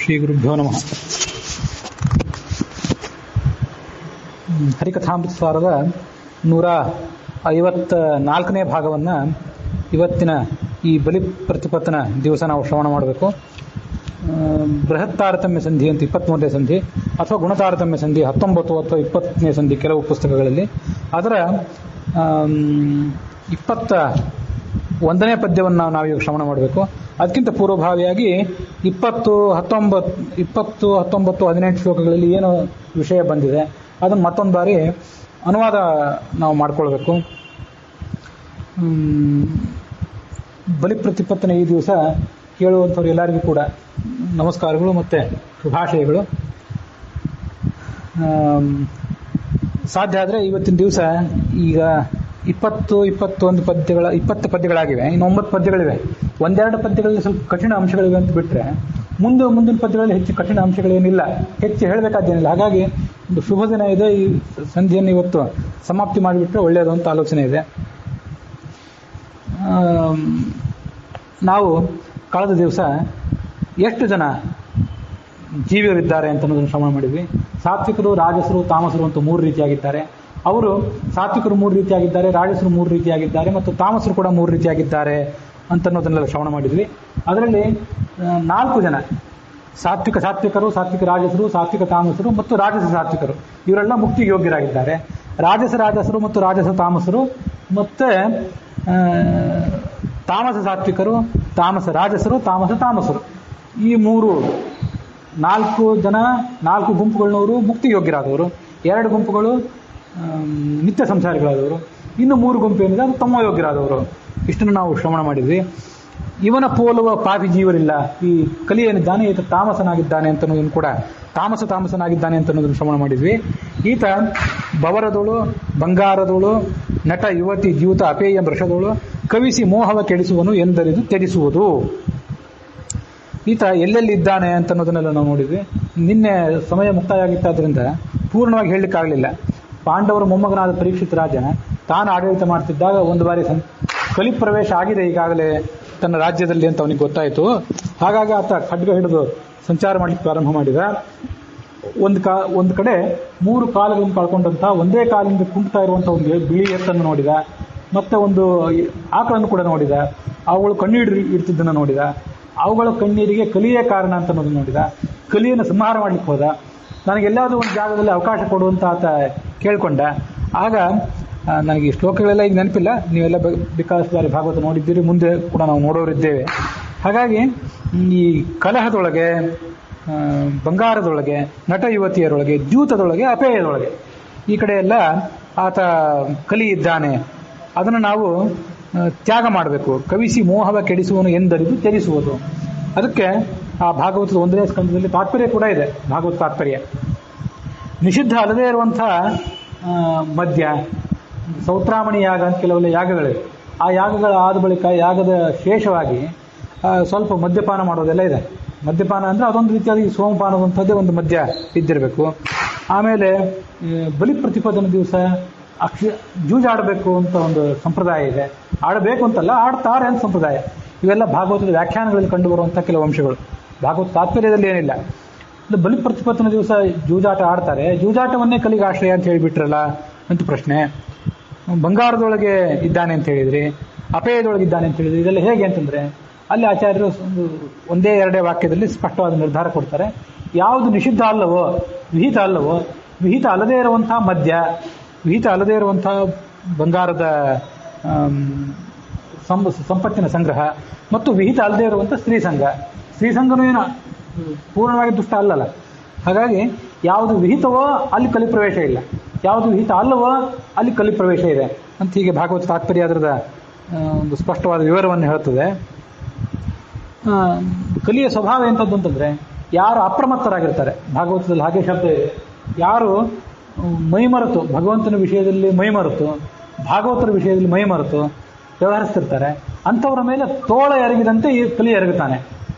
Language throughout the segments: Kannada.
ಶ್ರೀ ಗುರುಭ್ಯೋ ನಮಃ. ಹರಿಕಥಾಮೃತ ಸಾರದ 154ನೇ ಭಾಗವನ್ನು ಇವತ್ತಿನ ಈ ಬಲಿ ಪ್ರತಿಪತ್ತನ ದಿವಸ ನಾವು ಶ್ರವಣ ಮಾಡಬೇಕು. ಬೃಹತ್ ತಾರತಮ್ಯ ಸಂಧಿ ಅಂತ 23ನೇ ಸಂಧಿ ಅಥವಾ ಗುಣತಾರತಮ್ಯ ಸಂಧಿ 19 ಅಥವಾ 20ನೇ ಸಂಧಿ ಕೆಲವು ಪುಸ್ತಕಗಳಲ್ಲಿ. ಅದರ 21ನೇ ಪದ್ಯವನ್ನು ನಾವೀಗ ಶ್ರವಣ ಮಾಡಬೇಕು. ಅದಕ್ಕಿಂತ ಪೂರ್ವಭಾವಿಯಾಗಿ 20, 19, 18 ಶ್ಲೋಕಗಳಲ್ಲಿ ಏನು ವಿಷಯ ಬಂದಿದೆ ಅದನ್ನು ಮತ್ತೊಂದು ಬಾರಿ ಅನುವಾದ ನಾವು ಮಾಡಿಕೊಳ್ಬೇಕು. ಬಲಿ ಪ್ರತಿಪತ್ತನ ಈ ದಿವಸ ಕೇಳುವಂಥವ್ರು ಎಲ್ಲರಿಗೂ ಕೂಡ ನಮಸ್ಕಾರಗಳು ಮತ್ತು ಶುಭಾಶಯಗಳು. ಸಾಧ್ಯ ಆದರೆ ಇವತ್ತಿನ ದಿವಸ ಈಗ 20 ಪದ್ಯಗಳಾಗಿವೆ. ಇನ್ನು 9 ಪದ್ಯಗಳಿವೆ. ಒಂದೆರಡು ಪದ್ಯಗಳಲ್ಲಿ ಸ್ವಲ್ಪ ಕಠಿಣ ಅಂಶಗಳಿವೆ ಅಂತ ಬಿಟ್ಟರೆ ಮುಂದಿನ ಪದ್ಯಗಳಲ್ಲಿ ಹೆಚ್ಚು ಕಠಿಣ ಅಂಶಗಳೇನಿಲ್ಲ, ಹೆಚ್ಚು ಹೇಳಬೇಕಾದ್ದೇನಿಲ್ಲ. ಹಾಗಾಗಿ ಒಂದು ಶುಭ ದಿನ ಇದೆ. ಈ ಸಂಧಿಯನ್ನು ಇವತ್ತು ಸಮಾಪ್ತಿ ಮಾಡಿಬಿಟ್ರೆ ಒಳ್ಳೆಯದು ಅಂತ ಆಲೋಚನೆ ಇದೆ. ನಾವು ಕಳೆದ ದಿವಸ ಎಷ್ಟು ಜನ ಜೀವಿಯರಿದ್ದಾರೆ ಅಂತ ಅನ್ನೋದನ್ನು ಶ್ರವಣ ಮಾಡಿದ್ವಿ. ಸಾತ್ವಿಕರು, ರಾಜಸರು, ತಾಮಸರು ಅಂತ 3 ರೀತಿಯಾಗಿದ್ದಾರೆ. ಅವರು ಸಾತ್ವಿಕರು 3 ರೀತಿಯಾಗಿದ್ದಾರೆ, ರಾಜಸರು 3 ರೀತಿಯಾಗಿದ್ದಾರೆ ಮತ್ತು ತಾಮಸರು ಕೂಡ 3 ರೀತಿಯಾಗಿದ್ದಾರೆ ಅಂತ ಅನ್ನೋದನ್ನೆಲ್ಲ ಶ್ರವಣ ಮಾಡಿದ್ವಿ. ಅದರಲ್ಲಿ 4 ಜನ ಸಾತ್ವಿಕ ರಾಜಸರು, ಸಾತ್ವಿಕ ತಾಮಸರು ಮತ್ತು ರಾಜಸ ಸಾತ್ವಿಕರು ಇವರೆಲ್ಲ ಮುಕ್ತಿಗೆ ಯೋಗ್ಯರಾಗಿದ್ದಾರೆ. ರಾಜಸರು ಮತ್ತು ರಾಜಸ ತಾಮಸರು ಮತ್ತು ತಾಮಸ ಸಾತ್ವಿಕರು, ತಾಮಸ ರಾಜಸರು, ತಾಮಸ ತಾಮಸರು ಈ 4 ಜನ 4 ಗುಂಪುಗಳನ್ನವರು ಮುಕ್ತಿಗೆ ಯೋಗ್ಯರಾದವರು, 2 ಗುಂಪುಗಳು ನಿತ್ಯ ಸಂಸಾರಿಗಳಾದವರು, ಇನ್ನು 3 ಗುಂಪು ಏನಿದೆ ಅದು ತಮ್ಮ ಯೋಗ್ಯರಾದವರು. ಇಷ್ಟನ್ನು ನಾವು ಶ್ರವಣ ಮಾಡಿದ್ವಿ. ಇವನ ಪೋಲುವ ಪಾಪಿ ಜೀವರಿಲ್ಲ. ಈ ಕಲಿ ಏನಿದ್ದಾನೆ ಈತ ತಾಮಸನಾಗಿದ್ದಾನೆ ಅಂತ ಅನ್ನೋದನ್ನು ಕೂಡ ತಾಮಸನಾಗಿದ್ದಾನೆ ಅಂತ ಅನ್ನೋದನ್ನು ಶ್ರವಣ ಮಾಡಿದ್ವಿ. ಈತ ಬವರದೋಳು, ಬಂಗಾರದೋಳು, ನಟ ಯುವತಿ ದ್ಯೂತ ಅಪೇಯ ವೃಷದೋಳು, ಕವಿಸಿ ಮೋಹವ ಕೆಡಿಸುವನು ಎಂದರಿದು ತ್ಯಜಿಸುವುದು. ಈತ ಎಲ್ಲೆಲ್ಲಿದ್ದಾನೆ ಅಂತ ಅನ್ನೋದನ್ನೆಲ್ಲ ನಾವು ನೋಡಿದ್ವಿ. ನಿನ್ನೆ ಸಮಯ ಮುಕ್ತಾಯ ಆಗಿತ್ತಾದ್ರಿಂದ ಪೂರ್ಣವಾಗಿ ಹೇಳಲಿಕ್ಕಾಗಲಿಲ್ಲ. ಪಾಂಡವರ ಮೊಮ್ಮಗನಾದ ಪರೀಕ್ಷಿತ ರಾಜ ತಾನು ಆಡಳಿತ ಮಾಡ್ತಿದ್ದಾಗ ಒಂದು ಬಾರಿ ಕಲಿ ಪ್ರವೇಶ ಆಗಿದೆ ಈಗಾಗಲೇ ತನ್ನ ರಾಜ್ಯದಲ್ಲಿ ಅಂತ ಅವನಿಗೆ ಗೊತ್ತಾಯಿತು. ಹಾಗಾಗಿ ಆತ ಖಡ್ಗ ಹಿಡಿದು ಸಂಚಾರ ಮಾಡಲಿಕ್ಕೆ ಪ್ರಾರಂಭ ಮಾಡಿದ. ಒಂದು ಕಡೆ 3 ಕಾಲುಗಳನ್ನು ಕಳ್ಕೊಂಡಂತಹ ಒಂದೇ ಕಾಲಿಂದ ಕುಂಟ್ತಾ ಇರುವಂಥ ಒಂದು ಬಿಳಿ ಎತ್ತನ್ನು ನೋಡಿದ. ಮತ್ತೆ ಒಂದು ಆಕಳನ್ನು ಕೂಡ ನೋಡಿದ. ಅವುಗಳು ಕಣ್ಣೀರು ಇಡ್ತಿದ್ದನ್ನು ನೋಡಿದ. ಅವುಗಳ ಕಣ್ಣೀರಿಗೆ ಕಲಿಯೇ ಕಾರಣ ಅಂತ ಅನ್ನೋದನ್ನು ನೋಡಿದ. ಕಲಿಯನ್ನು ಸಂಹಾರ ಮಾಡ್ಲಿಕ್ಕೆ ಹೋದ. ನನಗೆಲ್ಲಾದರೂ ಒಂದು ಜಾಗದಲ್ಲಿ ಅವಕಾಶ ಕೊಡುವಂತ ಆತ ಕೇಳ್ಕೊಂಡ. ಆಗ ನನಗೆ ಈ ಶ್ಲೋಕಗಳೆಲ್ಲ ಈಗ ನೆನಪಿಲ್ಲ, ನೀವೆಲ್ಲ ಬಿಕಾಸ್ ಬಾರಿ ಭಾಗವತ ನೋಡಿದ್ದೀರಿ, ಮುಂದೆ ಕೂಡ ನಾವು ನೋಡೋರಿದ್ದೇವೆ. ಹಾಗಾಗಿ ಈ ಕಲಹದೊಳಗೆ, ಬಂಗಾರದೊಳಗೆ, ನಟ ಯುವತಿಯರೊಳಗೆ, ದ್ಯೂತದೊಳಗೆ, ಅಪೇಯದೊಳಗೆ ಈ ಕಡೆ ಎಲ್ಲ ಆತ ಕಲಿ ಇದ್ದಾನೆ. ಅದನ್ನು ನಾವು ತ್ಯಾಗ ಮಾಡಬೇಕು. ಕವಿಸಿ ಮೋಹವ ಕೆಡಿಸುವನು ಎಂದರಿದು ತ್ಯಜಿಸುವುದು. ಅದಕ್ಕೆ ಆ ಭಾಗವತದ 1ನೇ ಸ್ಕಂದದಲ್ಲಿ ತಾತ್ಪರ್ಯ ಕೂಡ ಇದೆ. ಭಾಗವತ ತಾತ್ಪರ್ಯ ನಿಷಿದ್ಧ ಅಲ್ಲದೇ ಇರುವಂಥ ಮದ್ಯ, ಸೌತ್ರಾಮಣಿ ಯಾಗ ಅಂತ ಕೆಲವೆಲ್ಲ ಯಾಗಗಳಿವೆ. ಆ ಯಾಗಗಳ ಆದ ಬಳಿಕ ಯಾಗದ ಶೇಷವಾಗಿ ಸ್ವಲ್ಪ ಮದ್ಯಪಾನ ಮಾಡೋದೆಲ್ಲ ಇದೆ. ಮದ್ಯಪಾನ ಅಂದರೆ ಅದೊಂದು ರೀತಿಯಾಗಿ ಸೋಮಪಾನದಂಥದ್ದೇ ಒಂದು ಮದ್ಯ ಇದ್ದಿರಬೇಕು. ಆಮೇಲೆ ಬಲಿ ಪ್ರತಿಪದನ ದಿವಸ ಜೂಜಾಡಬೇಕು ಅಂತ ಒಂದು ಸಂಪ್ರದಾಯ ಇದೆ. ಆಡಬೇಕು ಅಂತಲ್ಲ, ಆಡ್ತಾರೆ ಅಂತ ಸಂಪ್ರದಾಯ. ಇವೆಲ್ಲ ಭಾಗವತದ ವ್ಯಾಖ್ಯಾನಗಳಲ್ಲಿ ಕಂಡುಬರುವಂಥ ಕೆಲವು ಅಂಶಗಳು. ಭಾಗವತ ತಾತ್ಪರ್ಯದಲ್ಲಿ ಏನಿಲ್ಲ. ಬಲಿ ಪ್ರತಿಪತ್ತನ ದಿವಸ ಜೂಜಾಟ ಆಡ್ತಾರೆ. ಜೂಜಾಟವನ್ನೇ ಕಲಿಗೆ ಆಶ್ರಯ ಅಂತ ಹೇಳಿಬಿಟ್ರಲ್ಲ ಅಂತ ಪ್ರಶ್ನೆ. ಬಂಗಾರದೊಳಗೆ ಇದ್ದಾನೆ ಅಂತ ಹೇಳಿದ್ರಿ, ಅಪೇಯದೊಳಗೆ ಇದ್ದಾನೆ ಅಂತ ಹೇಳಿದ್ರಿ, ಇದೆಲ್ಲ ಹೇಗೆ ಅಂತಂದ್ರೆ ಅಲ್ಲಿ ಆಚಾರ್ಯರು ಒಂದೇ 2 ವಾಕ್ಯದಲ್ಲಿ ಸ್ಪಷ್ಟವಾದ ನಿರ್ಧಾರ ಕೊಡ್ತಾರೆ. ಯಾವುದು ನಿಷಿದ್ಧ ಅಲ್ಲವೋ, ವಿಹಿತ ಅಲ್ಲವೋ, ವಿಹಿತ ಅಲ್ಲದೇ ಇರುವಂಥ ಮದ್ಯ, ವಿಹಿತ ಅಲ್ಲದೇ ಇರುವಂಥ ಬಂಗಾರದ ಸಂಪತ್ತಿನ ಸಂಗ್ರಹ ಮತ್ತು ವಿಹಿತ ಅಲ್ಲದೇ ಇರುವಂಥ ಸ್ತ್ರೀಸಂಗನೂ ಏನು ಪೂರ್ಣವಾಗಿ ದುಷ್ಟ ಅಲ್ಲಲ್ಲ. ಹಾಗಾಗಿ ಯಾವುದು ವಿಹಿತವೋ ಅಲ್ಲಿ ಕಲಿ ಪ್ರವೇಶ ಇಲ್ಲ, ಯಾವುದು ವಿಹಿತ ಅಲ್ಲವೋ ಅಲ್ಲಿ ಕಲಿ ಪ್ರವೇಶ ಇದೆ ಅಂತ ಹೀಗೆ ಭಾಗವತ ತಾತ್ಪರ್ಯ ಅದರದ ಒಂದು ಸ್ಪಷ್ಟವಾದ ವಿವರವನ್ನು ಹೇಳ್ತದೆ. ಕಲಿಯ ಸ್ವಭಾವ ಎಂಥದ್ದು ಅಂತಂದರೆ ಯಾರು ಅಪ್ರಮತ್ತರಾಗಿರ್ತಾರೆ, ಭಾಗವತದಲ್ಲಿ ಹಾಗೆ ಶಬ್ದ ಇದೆ, ಯಾರು ಮೈಮರೆತು ಭಗವಂತನ ವಿಷಯದಲ್ಲಿ ಮೈಮರೆತು ಭಾಗವತರ ವಿಷಯದಲ್ಲಿ ಮೈಮರೆತು ವ್ಯವಹರಿಸ್ತಿರ್ತಾರೆ ಅಂಥವರ ಮೇಲೆ ತೋಳ ಎರಗಿದಂತೆ ಈ ಕಲಿ ಎರಗುತ್ತಾನೆ.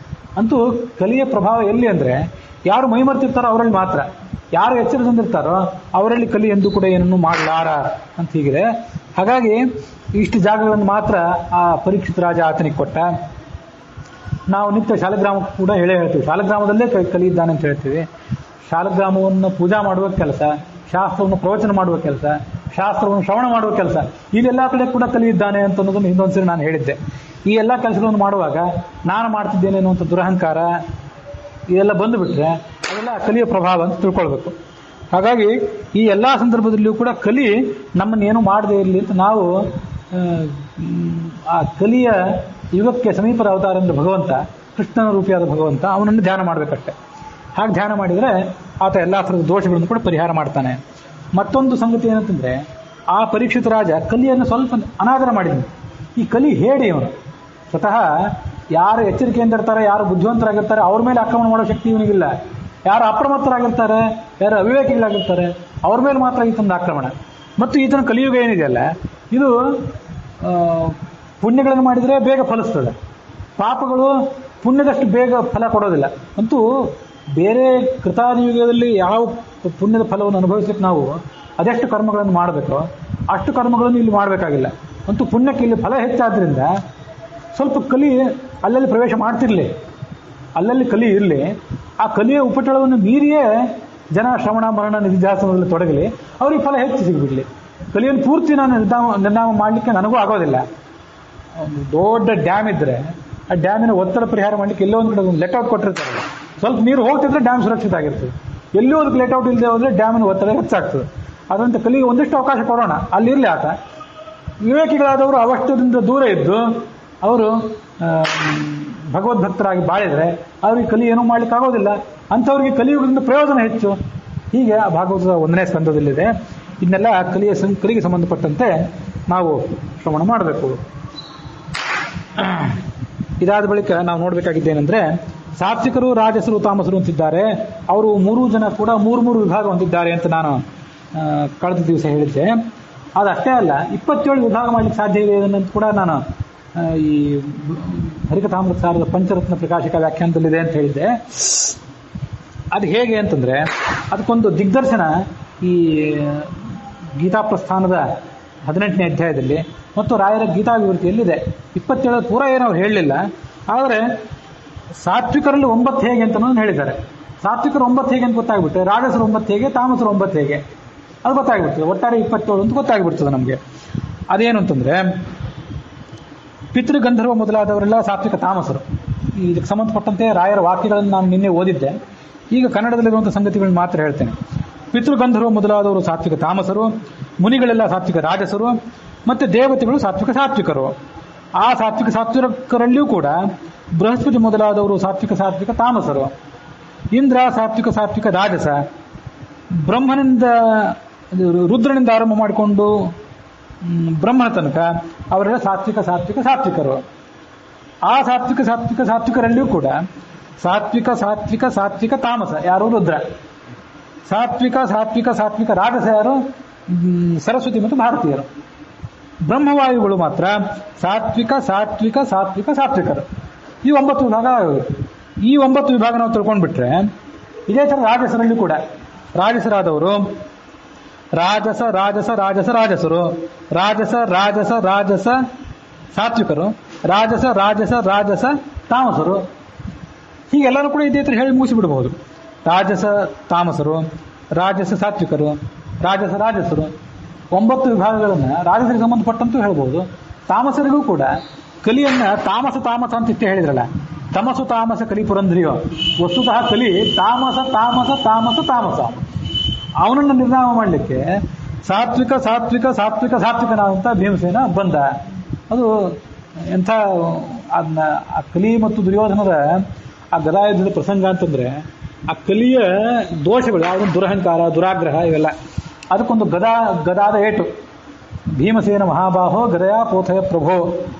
ಅಂತೂ ಕಲಿಯ ಪ್ರಭಾವ ಎಲ್ಲಿ ಅಂದರೆ ಯಾರು ಮೈಮರ್ತಿರ್ತಾರೋ ಅವರಲ್ಲಿ ಮಾತ್ರ, ಯಾರು ಎಚ್ಚರದಿಂದಿರ್ತಾರೋ ಅವರಲ್ಲಿ ಕಲಿ ಎಂದು ಕೂಡ ಏನನ್ನು ಮಾಡಲಾರ ಅಂತ ಹೀಗಿದೆ. ಹಾಗಾಗಿ ಇಷ್ಟು ಜಾಗಗಳನ್ನು ಮಾತ್ರ ಆ ಪರೀಕ್ಷಿತ ರಾಜ ಆತನಿಗೆ ಕೊಟ್ಟ. ನಾವು ನಿತ್ಯ ಶಾಲಗ್ರಾಮಕ್ಕೆ ಕೂಡ ಹೇಳ್ತೀವಿ, ಶಾಲಗ್ರಾಮದಲ್ಲೇ ಕಲಿಯಿದ್ದಾನೆ ಅಂತ ಹೇಳ್ತೀವಿ. ಶಾಲಗ್ರಾಮವನ್ನು ಪೂಜಾ ಮಾಡುವ ಕೆಲಸ, ಶಾಸ್ತ್ರವನ್ನು ಪ್ರವಚನ ಮಾಡುವ ಕೆಲಸ, ಶಾಸ್ತ್ರವನ್ನು ಶ್ರವಣ ಮಾಡುವ ಕೆಲಸ, ಇದೆಲ್ಲ ಕಡೆ ಕೂಡ ಕಲಿಯಿದ್ದಾನೆ ಅಂತ ಅನ್ನೋದನ್ನು ಹಿಂದೊಂದ್ಸರಿ ನಾನು ಹೇಳಿದ್ದೆ. ಈ ಎಲ್ಲ ಕೆಲಸಗಳನ್ನು ಮಾಡುವಾಗ ನಾನು ಮಾಡ್ತಿದ್ದೇನೆ ಅನ್ನುವಂಥ ದುರಹಂಕಾರ ಇದೆಲ್ಲ ಬಂದುಬಿಟ್ರೆ ಅದೆಲ್ಲ ಕಲಿಯ ಪ್ರಭಾವ ಅಂತ ತಿಳ್ಕೊಳ್ಬೇಕು. ಹಾಗಾಗಿ ಈ ಎಲ್ಲ ಸಂದರ್ಭದಲ್ಲಿಯೂ ಕೂಡ ಕಲಿ ನಮ್ಮನ್ನೇನು ಮಾಡದೇ ಇರಲಿ ಅಂತ ನಾವು ಆ ಕಲಿಯ ಯುಗಕ್ಕೆ ಸಮೀಪದ ಅವತಾರ ಅಂದರೆ ಭಗವಂತ, ಕೃಷ್ಣನ ರೂಪಿಯಾದ ಭಗವಂತ, ಅವನನ್ನು ಧ್ಯಾನ ಮಾಡಬೇಕಷ್ಟೆ. ಹಾಗೆ ಧ್ಯಾನ ಮಾಡಿದರೆ ಆತ ಎಲ್ಲ ಥರದ ದೋಷಗಳನ್ನು ಕೂಡ ಪರಿಹಾರ ಮಾಡ್ತಾನೆ. ಮತ್ತೊಂದು ಸಂಗತಿ ಏನಂತಂದರೆ, ಆ ಪರೀಕ್ಷಿತ ರಾಜ ಕಲಿಯನ್ನು ಸ್ವಲ್ಪ ಅನಾದರ ಮಾಡಿದನು. ಈ ಕಲಿ ಹೇಳಿ ಅವನು ಸ್ವತಃ ಯಾರು ಎಚ್ಚರಿಕೆಯಿಂದ ಇರ್ತಾರೆ, ಯಾರು ಬುದ್ಧಿವಂತರಾಗಿರ್ತಾರೆ ಅವ್ರ ಮೇಲೆ ಆಕ್ರಮಣ ಮಾಡೋ ಶಕ್ತಿ ಇವನಿಗಿಲ್ಲ. ಯಾರು ಅಪ್ರಮತ್ತರಾಗಿರ್ತಾರೆ, ಯಾರು ಅವಿವೇಕಿಗಳಾಗಿರ್ತಾರೆ ಅವ್ರ ಮೇಲೆ ಮಾತ್ರ ಈತನ ಆಕ್ರಮಣ. ಮತ್ತು ಈತನ ಕಲಿಯುಗ ಏನಿದೆಯಲ್ಲ, ಇದು ಪುಣ್ಯಗಳನ್ನು ಮಾಡಿದರೆ ಬೇಗ ಫಲಿಸ್ತದೆ, ಪಾಪಗಳು ಪುಣ್ಯದಷ್ಟು ಬೇಗ ಫಲ ಕೊಡೋದಿಲ್ಲ. ಅಂತೂ ಬೇರೆ ಕೃತಾದಿಯುಗದಲ್ಲಿ ಯಾವ ಪುಣ್ಯದ ಫಲವನ್ನು ಅನುಭವಿಸ್ಲಿಕ್ಕೆ ನಾವು ಅದೆಷ್ಟು ಕರ್ಮಗಳನ್ನು ಮಾಡಬೇಕೋ ಅಷ್ಟು ಕರ್ಮಗಳನ್ನು ಇಲ್ಲಿ ಮಾಡಬೇಕಾಗಿಲ್ಲ. ಅಂತೂ ಪುಣ್ಯಕ್ಕೆ ಇಲ್ಲಿ ಫಲ ಹೆಚ್ಚಾದ್ರಿಂದ ಸ್ವಲ್ಪ ಕಲಿ ಅಲ್ಲಲ್ಲಿ ಪ್ರವೇಶ ಮಾಡ್ತಿರಲಿ, ಅಲ್ಲಲ್ಲಿ ಕಲಿ ಇರಲಿ. ಆ ಕಲಿಯ ಉಪಟಳವನ್ನು ಮೀರಿಯೇ ಜನ ಶ್ರವಣ ಮರಣ ನಿಧಿಧ್ಯಾಸನದಲ್ಲಿ ತೊಡಗಲಿ, ಅವ್ರಿಗೆ ಫಲ ಹೆಚ್ಚು ಸಿಗಿಬಿಡಲಿ. ಕಲಿಯನ್ನು ಪೂರ್ತಿ ನಾನು ನಿರ್ನಾಮ ಮಾಡಲಿಕ್ಕೆ ನನಗೂ ಆಗೋದಿಲ್ಲ. ಒಂದು ದೊಡ್ಡ ಡ್ಯಾಮ್ ಇದ್ದರೆ ಆ ಡ್ಯಾಮಿನ ಒತ್ತಡ ಪರಿಹಾರ ಮಾಡಲಿಕ್ಕೆ ಎಲ್ಲೋ ಒಂದು ಕಡೆ ಒಂದು ಲೆಟ್ಔಟ್ ಕೊಟ್ಟಿರ್ತಾರೆ. ಸ್ವಲ್ಪ ನೀರು ಹೋಗ್ತಿದ್ರೆ ಡ್ಯಾಮ್ ಸುರಕ್ಷಿತ ಆಗಿರ್ತದೆ. ಎಲ್ಲೋ ಅದಕ್ಕೆ ಲೆಟ್ಔಟ್ ಇಲ್ಲದೆ ಹೋದರೆ ಡ್ಯಾಮಿನ ಒತ್ತಡ ಹೆಚ್ಚಾಗ್ತದೆ. ಅದರಂತೆ ಕಲಿಗೆ ಒಂದಿಷ್ಟು ಅವಕಾಶ ಕೊಡೋಣ, ಅಲ್ಲಿರಲಿ ಆತ. ವಿವೇಕಿಗಳಾದವರು ಅವಷ್ಟದಿಂದ ದೂರ ಇದ್ದು ಅವರು ಭಗವದ್ಭಕ್ತರಾಗಿ ಬಾಳಿದರೆ ಅವ್ರಿಗೆ ಕಲಿ ಏನೂ ಮಾಡ್ಲಿಕ್ಕೆ ಆಗೋದಿಲ್ಲ. ಅಂಥವ್ರಿಗೆ ಕಲಿಯುಗದಿಂದ ಪ್ರಯೋಜನ ಹೆಚ್ಚು. ಹೀಗೆ ಆ ಭಾಗವತದ 1ನೇ ಸ್ಕಂದದಲ್ಲಿದೆ. ಇದನ್ನೆಲ್ಲ ಕಲಿಗೆ ಸಂಬಂಧಪಟ್ಟಂತೆ ನಾವು ಶ್ರವಣ ಮಾಡಬೇಕು. ಇದಾದ ಬಳಿಕ ನಾವು ನೋಡಬೇಕಾಗಿದ್ದೇನೆಂದರೆ, ಸಾತ್ವಿಕರು, ರಾಜಸರು, ತಾಮಸರು ಅಂತಿದ್ದಾರೆ. ಅವರು 3 ಜನ ಕೂಡ 3 ವಿಭಾಗ ಹೊಂದಿದ್ದಾರೆ ಅಂತ ನಾನು ಕಳೆದ ದಿವಸ ಹೇಳಿದ್ದೆ. ಅದಷ್ಟೇ ಅಲ್ಲ, 27 ವಿಭಾಗ ಮಾಡಲಿಕ್ಕೆ ಸಾಧ್ಯ ಇದೆ ಅನ್ನೋದು ಕೂಡ ನಾನು ಈ ಹರಿಕಥಾಮೃತ ಸಾರದ ಪಂಚರತ್ನ ಪ್ರಕಾಶಿಕ ವ್ಯಾಖ್ಯಾನದಲ್ಲಿದೆ ಅಂತ ಹೇಳಿದ್ದೆ. ಅದು ಹೇಗೆ ಅಂತಂದರೆ, ಅದಕ್ಕೊಂದು ದಿಗ್ದರ್ಶನ ಈ ಗೀತಾ ಪ್ರಸ್ಥಾನದ 18ನೇ ಅಧ್ಯಾಯದಲ್ಲಿ ಮತ್ತು ರಾಯರ ಗೀತಾ ವಿವೃತಿಯಲ್ಲಿದೆ. 27 ಪೂರ ಏನು ಅವ್ರು ಹೇಳಲಿಲ್ಲ, ಆದರೆ ಸಾತ್ವಿಕರಲ್ಲಿ 9 ಹೇಗೆ ಅಂತ ಹೇಳಿದ್ದಾರೆ. ಸಾತ್ವಿಕರು 9 ಹೇಗೆ ಅಂತ ಗೊತ್ತಾಗ್ಬಿಟ್ಟೆ, ರಾಜಸರು 9 ಹೇಗೆ, ತಾಮಸರು 9 ಹೇಗೆ ಅದು ಗೊತ್ತಾಗ್ಬಿಡ್ತದೆ. ಒಟ್ಟಾರೆ 27 ಅಂತ ಗೊತ್ತಾಗ್ಬಿಡ್ತದೆ ನಮಗೆ. ಅದೇನು ಅಂತಂದರೆ, ಪಿತೃಗಂಧರ್ವ ಮೊದಲಾದವರೆಲ್ಲ ಸಾತ್ವಿಕ ತಾಮಸರು. ಇದಕ್ಕೆ ಸಂಬಂಧಪಟ್ಟಂತೆ ರಾಯರ ವಾಕ್ಯಗಳನ್ನು ನಾನು ನಿನ್ನೆ ಓದಿದ್ದೆ. ಈಗ ಕನ್ನಡದಲ್ಲಿರುವಂಥ ಸಂಗತಿಗಳನ್ನ ಮಾತ್ರ ಹೇಳ್ತೇನೆ. ಪಿತೃಗಂಧರ್ವ ಮೊದಲಾದವರು ಸಾತ್ವಿಕ ತಾಮಸರು, ಮುನಿಗಳೆಲ್ಲ ಸಾತ್ವಿಕ ರಾಜಸರು, ಮತ್ತು ದೇವತೆಗಳು ಸಾತ್ವಿಕರು. ಆ ಸಾತ್ವಿಕರಲ್ಲಿಯೂ ಕೂಡ ಬೃಹಸ್ಪತಿ ಮೊದಲಾದವರು ಸಾತ್ವಿಕ ತಾಮಸರು, ಇಂದ್ರ ಸಾತ್ವಿಕ ರಾಜಸ, ಬ್ರಹ್ಮನಿಂದ ರುದ್ರನಿಂದ ಆರಂಭ ಮಾಡಿಕೊಂಡು ಬ್ರಹ್ಮನ ತನಕ ಅವರೆಲ್ಲ ಸಾತ್ವಿಕರು. ಆ ಸಾತ್ವಿಕರಲ್ಲಿಯೂ ಕೂಡ ಸಾತ್ವಿಕ ತಾಮಸ ಯಾರು? ರುದ್ರ. ಸಾತ್ವಿಕ ರಾಜಸ ಯಾರು? ಸರಸ್ವತಿ ಮತ್ತು ಭಾರತೀಯರು. ಬ್ರಹ್ಮವಾಯುಗಳು ಮಾತ್ರ ಸಾತ್ವಿಕರು. ಈ 9 ವಿಭಾಗ ಆಗೋದು. ಈ 9 ವಿಭಾಗ ನಾವು ತಿಳ್ಕೊಂಡ್ಬಿಟ್ರೆ, ಇದೇ ಥರ ರಾಜಸರಲ್ಲಿ ಕೂಡ ರಾಜಸರಾದವರು ರಾಜಸರು, ರಾಜಸ ಸಾತ್ವಿಕರು, ರಾಜಸ ತಾಮಸರು. ಹೀಗೆಲ್ಲರೂ ಕೂಡ ಇದೇ ಥರ ಹೇಳಿ ಮುಗಿಸಿಬಿಡಬಹುದು. ರಾಜಸ ತಾಮಸರು, ರಾಜಸ ಸಾತ್ವಿಕರು, ರಾಜಸರು 9 ವಿಭಾಗಗಳನ್ನು ರಾಜಸರಿಗೆ ಸಂಬಂಧಪಟ್ಟಂತೂ ಹೇಳ್ಬೋದು. ತಾಮಸರಿಗೂ ಕೂಡ ಕಲಿಯನ್ನ ತಾಮಸ ಅಂತ ಇಷ್ಟೇ ಹೇಳಿದ್ರಲ್ಲ, ತಮಸು ತಾಮಸ ಕಲಿ ಪುರಂದ್ರಿಯೋ. ವಸ್ತುತಃ ಕಲಿ ತಾಮಸ ಅವನನ್ನು ನಿರ್ನಾಮ ಮಾಡಲಿಕ್ಕೆ ಸಾತ್ವಿಕನಾದಂಥ ಭೀಮಸೇನ ಬಂದ. ಅದು ಎಂಥ ಅದನ್ನ ಆ ಕಲಿ ಮತ್ತು ದುರ್ಯೋಧನದ ಆ ಗದಾಯುದ್ಧದ ಪ್ರಸಂಗ ಅಂತಂದ್ರೆ, ಆ ಕಲಿಯ ದೋಷಗಳು ಯಾವುದೊಂದು ದುರಹಂಕಾರ, ದುರಾಗ್ರಹ, ಇವೆಲ್ಲ ಅದಕ್ಕೊಂದು ಗದಾದ ಏಟು. ಭೀಮಸೇನ ಮಹಾಬಾಹೋ ಗದಯ ಪೋಥಯ ಪ್ರಭೋ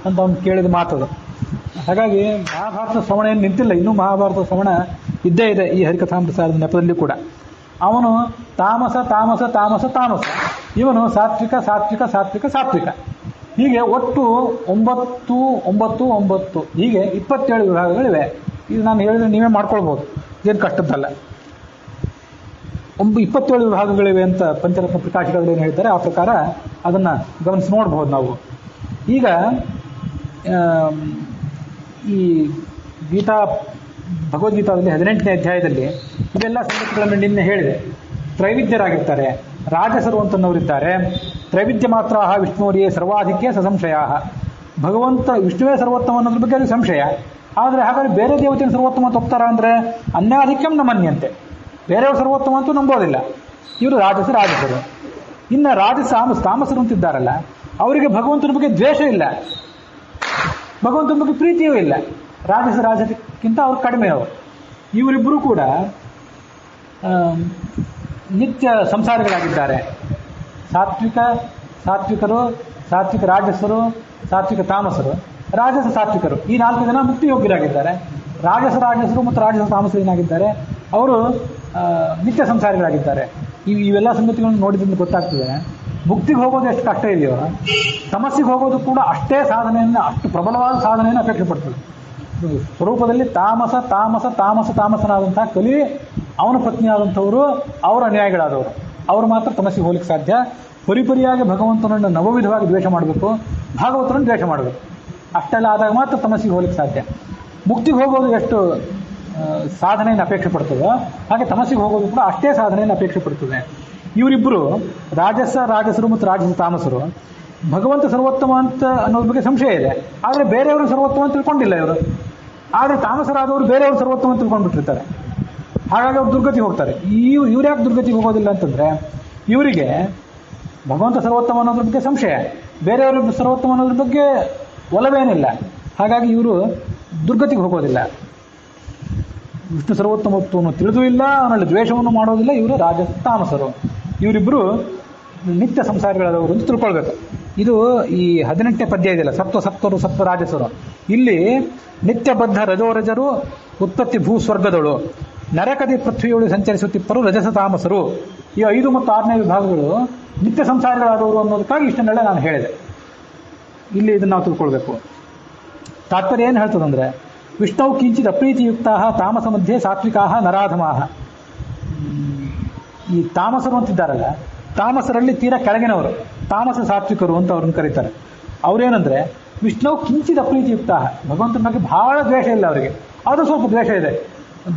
ಅಂತ ಅವ್ನು ಕೇಳಿದ ಮಾತದು. ಹಾಗಾಗಿ ಮಹಾಭಾರತ ಶ್ರವಣ ಏನು ನಿಂತಿಲ್ಲ, ಇನ್ನೂ ಮಹಾಭಾರತ ಶ್ರವಣ ಇದ್ದೇ ಇದೆ ಈ ಹರಿಕಥಾಮೃತಸಾರದ ನೆಪದಲ್ಲಿ ಕೂಡ. ಅವನು ತಾಮಸ, ಇವನು ಸಾತ್ವಿಕ. ಹೀಗೆ ಒಟ್ಟು 9 ಹೀಗೆ 27 ವಿಭಾಗಗಳಿವೆ. ಇದು ನಾನು ಹೇಳಿದ್ರೆ ನೀವೇ ಮಾಡ್ಕೊಳ್ಬೋದು, ಏನು ಕಷ್ಟದ್ದಲ್ಲ. 27 ವಿಭಾಗಗಳಿವೆ ಅಂತ ಪಂಚರತ್ನ ಪ್ರಕಾಶಿಕಗಳು ಏನು ಹೇಳ್ತಾರೆ, ಆ ಪ್ರಕಾರ ಅದನ್ನು ಗಮನಿಸಿ ನೋಡ್ಬೋದು ನಾವು. ಈಗ ಈ ಗೀತಾ ಭಗವದ್ಗೀತಾದಲ್ಲಿ 18ನೇ ಅಧ್ಯಾಯದಲ್ಲಿ ಇವೆಲ್ಲ ಸಂಗತಿಗಳನ್ನು ನಿನ್ನೆ ಹೇಳಿದೆ. ತ್ರೈವಿಧ್ಯರಾಗಿರ್ತಾರೆ, ರಾಜಸರು ಅಂತನವರಿದ್ದಾರೆ. ತ್ರೈವಿಧ್ಯ ಮಾತ್ರ ವಿಷ್ಣುವರಿಯೇ ಸರ್ವಾಧಿಕ್ಯ ಸಸಂಶಯ. ಭಗವಂತ ವಿಷ್ಣುವೇ ಸರ್ವೋತ್ತಮ ಅನ್ನೋದ್ರ ಬಗ್ಗೆ ಅದು ಸಂಶಯ. ಆದರೆ ಹಾಗಾದ್ರೆ ಬೇರೆ ದೇವತೆಯನ್ನು ಸರ್ವೋತ್ತಮ ಅಂತ ಒಪ್ತಾರ ಅಂದರೆ ಅನ್ಯಾಧಿಕ್ಯಂ ನಮನ್ಯಂತೆ, ಬೇರೆಯವರು ಸರ್ವೋತ್ತಮ ಅಂತೂ ನಂಬೋದಿಲ್ಲ. ಇವರು ರಾಜಸರು. ಇನ್ನು ತಾಮಸರು ಅಂತಿದ್ದಾರಲ್ಲ, ಅವರಿಗೆ ಭಗವಂತನ ಬಗ್ಗೆ ದ್ವೇಷ ಇಲ್ಲ, ಭಗವಂತನ ಬಗ್ಗೆ ಪ್ರೀತಿಯೂ ಇಲ್ಲ. ರಾಜಸಕ್ಕಿಂತ ಅವ್ರು ಕಡಿಮೆ ಅವರು. ಇವರಿಬ್ಬರು ಕೂಡ ನಿತ್ಯ ಸಂಸಾರಿಗಳಾಗಿದ್ದಾರೆ. ಸಾತ್ವಿಕರು, ಸಾತ್ವಿಕ ರಾಜಸರು, ಸಾತ್ವಿಕ ತಾಮಸರು, ರಾಜಸ ಸಾತ್ವಿಕರು. ಈ 4 ಜನ ಮುಕ್ತಿ ಯೋಗ್ಯರಾಗಿದ್ದಾರೆ. ರಾಜಸರು ಮತ್ತು ರಾಜಸ ತಾಮಸರು ಏನಾಗಿದ್ದಾರೆ, ಅವರು ನಿತ್ಯ ಸಂಸಾರಿಗಳಾಗಿದ್ದಾರೆ. ಇವೆಲ್ಲ ಸಂಗತಿಗಳನ್ನು ನೋಡಿದ್ರಿಂದ ಗೊತ್ತಾಗ್ತದೆ ಮುಕ್ತಿಗೆ ಹೋಗೋದು ಎಷ್ಟು ಕಷ್ಟ ಇದೆಯೋ ತಮಸ್ಸಿಗೆ ಹೋಗೋದು ಕೂಡ ಅಷ್ಟೇ ಸಾಧನೆಯನ್ನು, ಅಷ್ಟು ಪ್ರಬಲವಾದ ಸಾಧನೆಯನ್ನು ಅಪೇಕ್ಷೆ ಪಡ್ತದೆ. ಸ್ವರೂಪದಲ್ಲಿ ತಾಮಸನಾದಂತಹ ಕಲಿ ಅವನ ಪತ್ನಿಯಾದಂಥವರು ಅವರ ಅನ್ಯಾಯಗಳಾದವರು, ಅವರು ಮಾತ್ರ ತಮಸ್ಸಿಗೆ ಹೋಗ್ಲಿಕ್ಕೆ ಸಾಧ್ಯ. ಪರಿಪರಿಯಾಗಿ ಭಗವಂತನನ್ನು ನವವಿಧವಾಗಿ ದ್ವೇಷ ಮಾಡಬೇಕು, ಭಾಗವತರನ್ನು ದ್ವೇಷ ಮಾಡಬೇಕು. ಅಷ್ಟೆಲ್ಲ ಆದಾಗ ಮಾತ್ರ ತಮಸ್ಸಿಗೆ ಹೋಗ್ಲಿಕ್ಕೆ ಸಾಧ್ಯ. ಮುಕ್ತಿಗೆ ಹೋಗೋದು ಎಷ್ಟು ಸಾಧನೆಯನ್ನು ಅಪೇಕ್ಷೆ ಪಡ್ತದೋ ಹಾಗೆ ತಮಸ್ಸಿಗೆ ಹೋಗೋದು ಕೂಡ ಅಷ್ಟೇ ಸಾಧನೆಯನ್ನು ಅಪೇಕ್ಷೆ ಪಡ್ತದೆ. ಇವರಿಬ್ಬರು ರಾಜಸರು ಮತ್ತು ರಾಜಸ ತಾಮಸರು ಭಗವಂತ ಸರ್ವೋತ್ತಮ ಅಂತ ಅನ್ನೋದ್ರ ಬಗ್ಗೆ ಸಂಶಯ ಇದೆ. ಆದರೆ ಬೇರೆಯವರು ಸರ್ವೋತ್ತಮ ಅಂತ ತಿಳ್ಕೊಂಡಿಲ್ಲ ಇವರು. ಆದರೆ ತಾಮಸರಾದವರು ಬೇರೆಯವರು ಸರ್ವೋತ್ತಮ ಅಂತ ತಿಳ್ಕೊಂಡ್ಬಿಟ್ಟಿರ್ತಾರೆ. ಹಾಗಾಗಿ ಅವ್ರು ದುರ್ಗತಿಗೆ ಹೋಗ್ತಾರೆ. ಇವ್ರು ಯಾಕೆ ದುರ್ಗತಿಗೆ ಹೋಗೋದಿಲ್ಲ ಅಂತಂದ್ರೆ ಇವರಿಗೆ ಭಗವಂತ ಸರ್ವೋತ್ತಮ ಅನ್ನೋದ್ರ ಬಗ್ಗೆ ಸಂಶಯ, ಬೇರೆಯವರು ಸರ್ವೋತ್ತಮ ಅನ್ನೋದ್ರ ಬಗ್ಗೆ ಒಲವೇನಿಲ್ಲ. ಹಾಗಾಗಿ ಇವರು ದುರ್ಗತಿಗೆ ಹೋಗೋದಿಲ್ಲ. ವಿಷ್ಣು ಸರ್ವೋತ್ತಮತ್ವವನ್ನು ತಿಳಿದೂ ಇಲ್ಲ, ಅವನಲ್ಲಿ ದ್ವೇಷವನ್ನು ಮಾಡೋದಿಲ್ಲ. ಇವರು ರಾಜಸ ತಾಮಸರು. ಇವರಿಬ್ಬರು ನಿತ್ಯ ಸಂಸಾರಿಗಳಾದವರು ಅಂತ ತಿಳ್ಕೊಳ್ಬೇಕು. ಇದು ಈ 18ನೇ ಪದ್ಯ ಇದೆಯಲ್ಲ, ಸತ್ವರು ಸತ್ವರಾಜಸರು. ಇಲ್ಲಿ ನಿತ್ಯಬದ್ಧ ರಜೋರಜರು ಉತ್ಪತ್ತಿ ಭೂಸ್ವರ್ಗದಳು, ನರಕದಿ ಪೃಥ್ವಿಯೊಳು ಸಂಚರಿಸುತ್ತಿಪ್ಪರು ರಜಸ ತಾಮಸರು. ಈ 5 ಮತ್ತು 6ನೇ ವಿಭಾಗಗಳು ನಿತ್ಯ ಸಂಸಾರಿಗಳಾದವರು ಅನ್ನೋದಕ್ಕಾಗಿ ಇಷ್ಟನ್ನೆಲ್ಲ ನಾನು ಹೇಳಿದೆ. ಇಲ್ಲಿ ಇದನ್ನು ನಾವು ತಿಳ್ಕೊಳ್ಬೇಕು. ತಾತ್ಪರ್ಯ ಏನು ಹೇಳ್ತದಂದ್ರೆ, ವಿಷ್ಣು ಕಿಂಚಿತ್ ಅಪ್ರೀತಿಯುಕ್ತ ತಾಮಸ ಮಧ್ಯೆ ಸಾತ್ವಿಕಾ ನರಾಧಮಾಹ. ಈ ತಾಮಸರು ಅಂತಿದ್ದಾರಲ್ಲ, ತಾಮಸರಲ್ಲಿ ತೀರಾ ಕೆಳಗಿನವರು ತಾಮಸ ಸಾತ್ವಿಕರು ಅಂತ ಅವ್ರನ್ನ ಕರೀತಾರೆ. ಅವ್ರೇನಂದ್ರೆ ವಿಷ್ಣು ಕಿಂಚಿತ್ ಅಪ್ರೀತಿಯುಕ್ತ, ಭಗವಂತನ ಬಗ್ಗೆ ಬಹಳ ದ್ವೇಷ ಇಲ್ಲ ಅವರಿಗೆ, ಅದು ಸ್ವಲ್ಪ ದ್ವೇಷ ಇದೆ.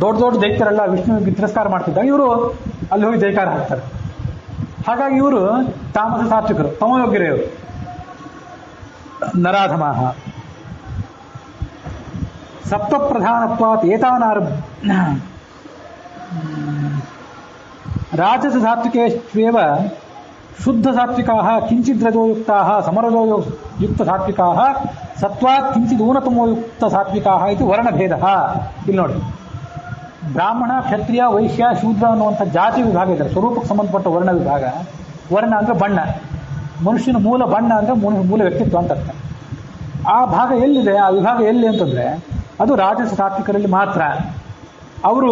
ದೊಡ್ಡ ದೈತ್ಯರೆಲ್ಲ ವಿಷ್ಣುವಿಗೆ ತಿರಸ್ಕಾರ ಮಾಡ್ತಿದ್ದಾಗ ಇವರು ಅಲ್ಲಿ ಹೋಗಿ ಜೈಕಾರ ಹಾಕ್ತಾರೆ. ಹಾಗಾಗಿ ಇವರು ತಾಮಸ ಸಾತ್ವಿಕರು, ತಮಯೋಗ್ಯರೇ ಇವರು. ನರಾಧಮಾಹ ಸತ್ವಪ್ರಧಾನತ್ವಾತ್ ಏತಾನಾರಭ್ಯ ರಾಜಸ ಸಾತ್ವಿಕೇಷ್ವೇವ ಶುದ್ಧ ಸಾತ್ವಿಕಾ ಕಿಂಚಿದ್ರಜೋಯುಕ್ತಾ ಸಮರಜೋಯುಕ್ತ ಸಾತ್ವಿಕಾ ಸತ್ವಾತ್ ಕಿಂಚಿತ್ ಊನತಮೋಯುಕ್ತ ಸಾತ್ವಿಕಾ ಇದು ವರ್ಣಭೇದ. ಇಲ್ಲಿ ನೋಡಿ, ಬ್ರಾಹ್ಮಣ, ಕ್ಷತ್ರಿಯ, ವೈಶ್ಯ, ಶೂದ್ರ ಅನ್ನುವಂಥ ಜಾತಿ ವಿಭಾಗ ಇದೆ. ಸ್ವರೂಪಕ್ಕೆ ಸಂಬಂಧಪಟ್ಟ ವರ್ಣ ವಿಭಾಗ. ವರ್ಣ ಅಂದರೆ ಬಣ್ಣ, ಮನುಷ್ಯನ ಮೂಲ ಬಣ್ಣ ಅಂದರೆ ಮೂಲ ವ್ಯಕ್ತಿತ್ವ ಅಂತ ಅರ್ಥ. ಆ ಭಾಗ ಎಲ್ಲಿದೆ, ಆ ವಿಭಾಗ ಎಲ್ಲಿ ಅಂತಂದರೆ ಅದು ರಾಜಸ ಸಾತ್ವಿಕರಲ್ಲಿ ಮಾತ್ರ. ಅವರು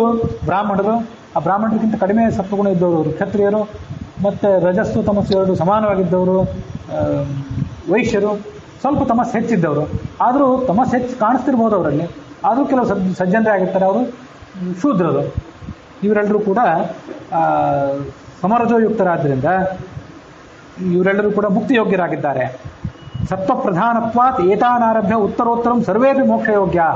ಬ್ರಾಹ್ಮಣರು, ಆ ಬ್ರಾಹ್ಮಣರಿಗಿಂತ ಕಡಿಮೆ ಸತ್ವಗುಣ ಇದ್ದವರು ಕ್ಷತ್ರಿಯರು, ಮತ್ತು ರಜಸ್ಸು ತಮಸ್ಸು ಎರಡು ಸಮಾನವಾಗಿದ್ದವರು ವೈಶ್ಯರು, ಸ್ವಲ್ಪ ತಮಸ್ಸು ಹೆಚ್ಚಿದ್ದವರು. ಆದರೂ ತಮಸ್ಸು ಹೆಚ್ಚು ಕಾಣಿಸ್ತಿರ್ಬೋದು ಅವರಲ್ಲಿ, ಆದರೂ ಕೆಲವು ಸಜ್ಜನರೇ ಆಗಿರ್ತಾರೆ, ಅವರು ಶೂದ್ರರು. ಇವರೆಲ್ಲರೂ ಕೂಡ ಸಮರಜೋಯುಕ್ತರಾದ್ದರಿಂದ ಇವರೆಲ್ಲರೂ ಕೂಡ ಮುಕ್ತಿಯೋಗ್ಯರಾಗಿದ್ದಾರೆ. ಸತ್ವಪ್ರಧಾನತ್ವಾತ್ ಏತಾನಾರಭ್ಯ ಉತ್ತರೋತ್ತರಂ ಸರ್ವೇಪಿ ಮೋಕ್ಷಯೋಗ್ಯಾ.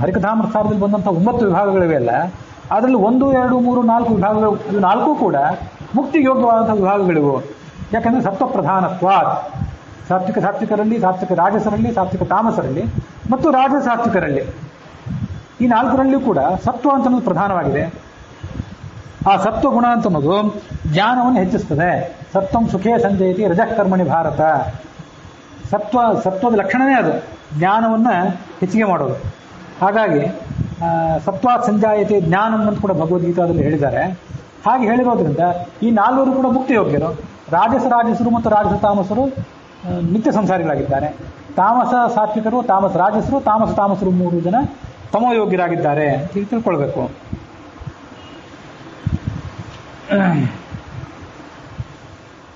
ಹರಿಕಥಾಮೃತಸಾರದಲ್ಲಿ ಬಂದಂಥ 9 ವಿಭಾಗಗಳಿವೆ ಅಲ್ಲ, ಅದರಲ್ಲಿ 1, 2, 3, 4 ವಿಭಾಗಗಳು, ಇವು 4 ಕೂಡ ಮುಕ್ತಿಗೆ ಯೋಗ್ಯವಾದಂಥ ವಿಭಾಗಗಳಿವು. ಯಾಕಂದರೆ ಸತ್ವಪ್ರಧಾನತ್ವಾತ್, ಸಾತ್ವಿಕರಲ್ಲಿ, ಸಾತ್ವಿಕ ರಾಜಸರಲ್ಲಿ, ಸಾತ್ವಿಕ ತಾಮಸರಲ್ಲಿ ಮತ್ತು ರಾಜಸ ಸಾತ್ವಿಕರಲ್ಲಿ, ಈ 4ರಲ್ಲಿಯೂ ಕೂಡ ಸತ್ವ ಅಂತ ಅನ್ನೋದು ಪ್ರಧಾನವಾಗಿದೆ. ಆ ಸತ್ವಗುಣ ಅಂತ ಅನ್ನೋದು ಜ್ಞಾನವನ್ನು ಹೆಚ್ಚಿಸ್ತದೆ. ಸತ್ವಂ ಸುಖೇ ಸಂಜಯತಿ ರಜಃ ಕರ್ಮಣಿ ಭಾರತ. ಸತ್ವದ ಲಕ್ಷಣವೇ ಅದು, ಜ್ಞಾನವನ್ನು ಹೆಚ್ಚಿಗೆ ಮಾಡೋದು. ಹಾಗಾಗಿ ಸತ್ವಾತ್ ಸಂಜಾಯತೆ ಜ್ಞಾನಂ ಅಂತ ಕೂಡ ಭಗವದ್ಗೀತಾದಲ್ಲಿ ಹೇಳಿದ್ದಾರೆ. ಹಾಗೆ ಹೇಳಿರೋದ್ರಿಂದ ಈ 4ರು ಕೂಡ ಮುಕ್ತಿಯೋಗ್ಯರು. ರಾಜಸರು ಮತ್ತು ರಾಜಸ ತಾಮಸರು ನಿತ್ಯ ಸಂಸಾರಿಗಳಾಗಿದ್ದಾರೆ. ತಾಮಸ ಸಾತ್ವಿಕರು, ತಾಮಸ ರಾಜಸರು, ತಾಮಸರು 3 ಜನ ತಮೋಯೋಗ್ಯರಾಗಿದ್ದಾರೆ ಅಂತ ತಿಳ್ಕೊಳ್ಬೇಕು.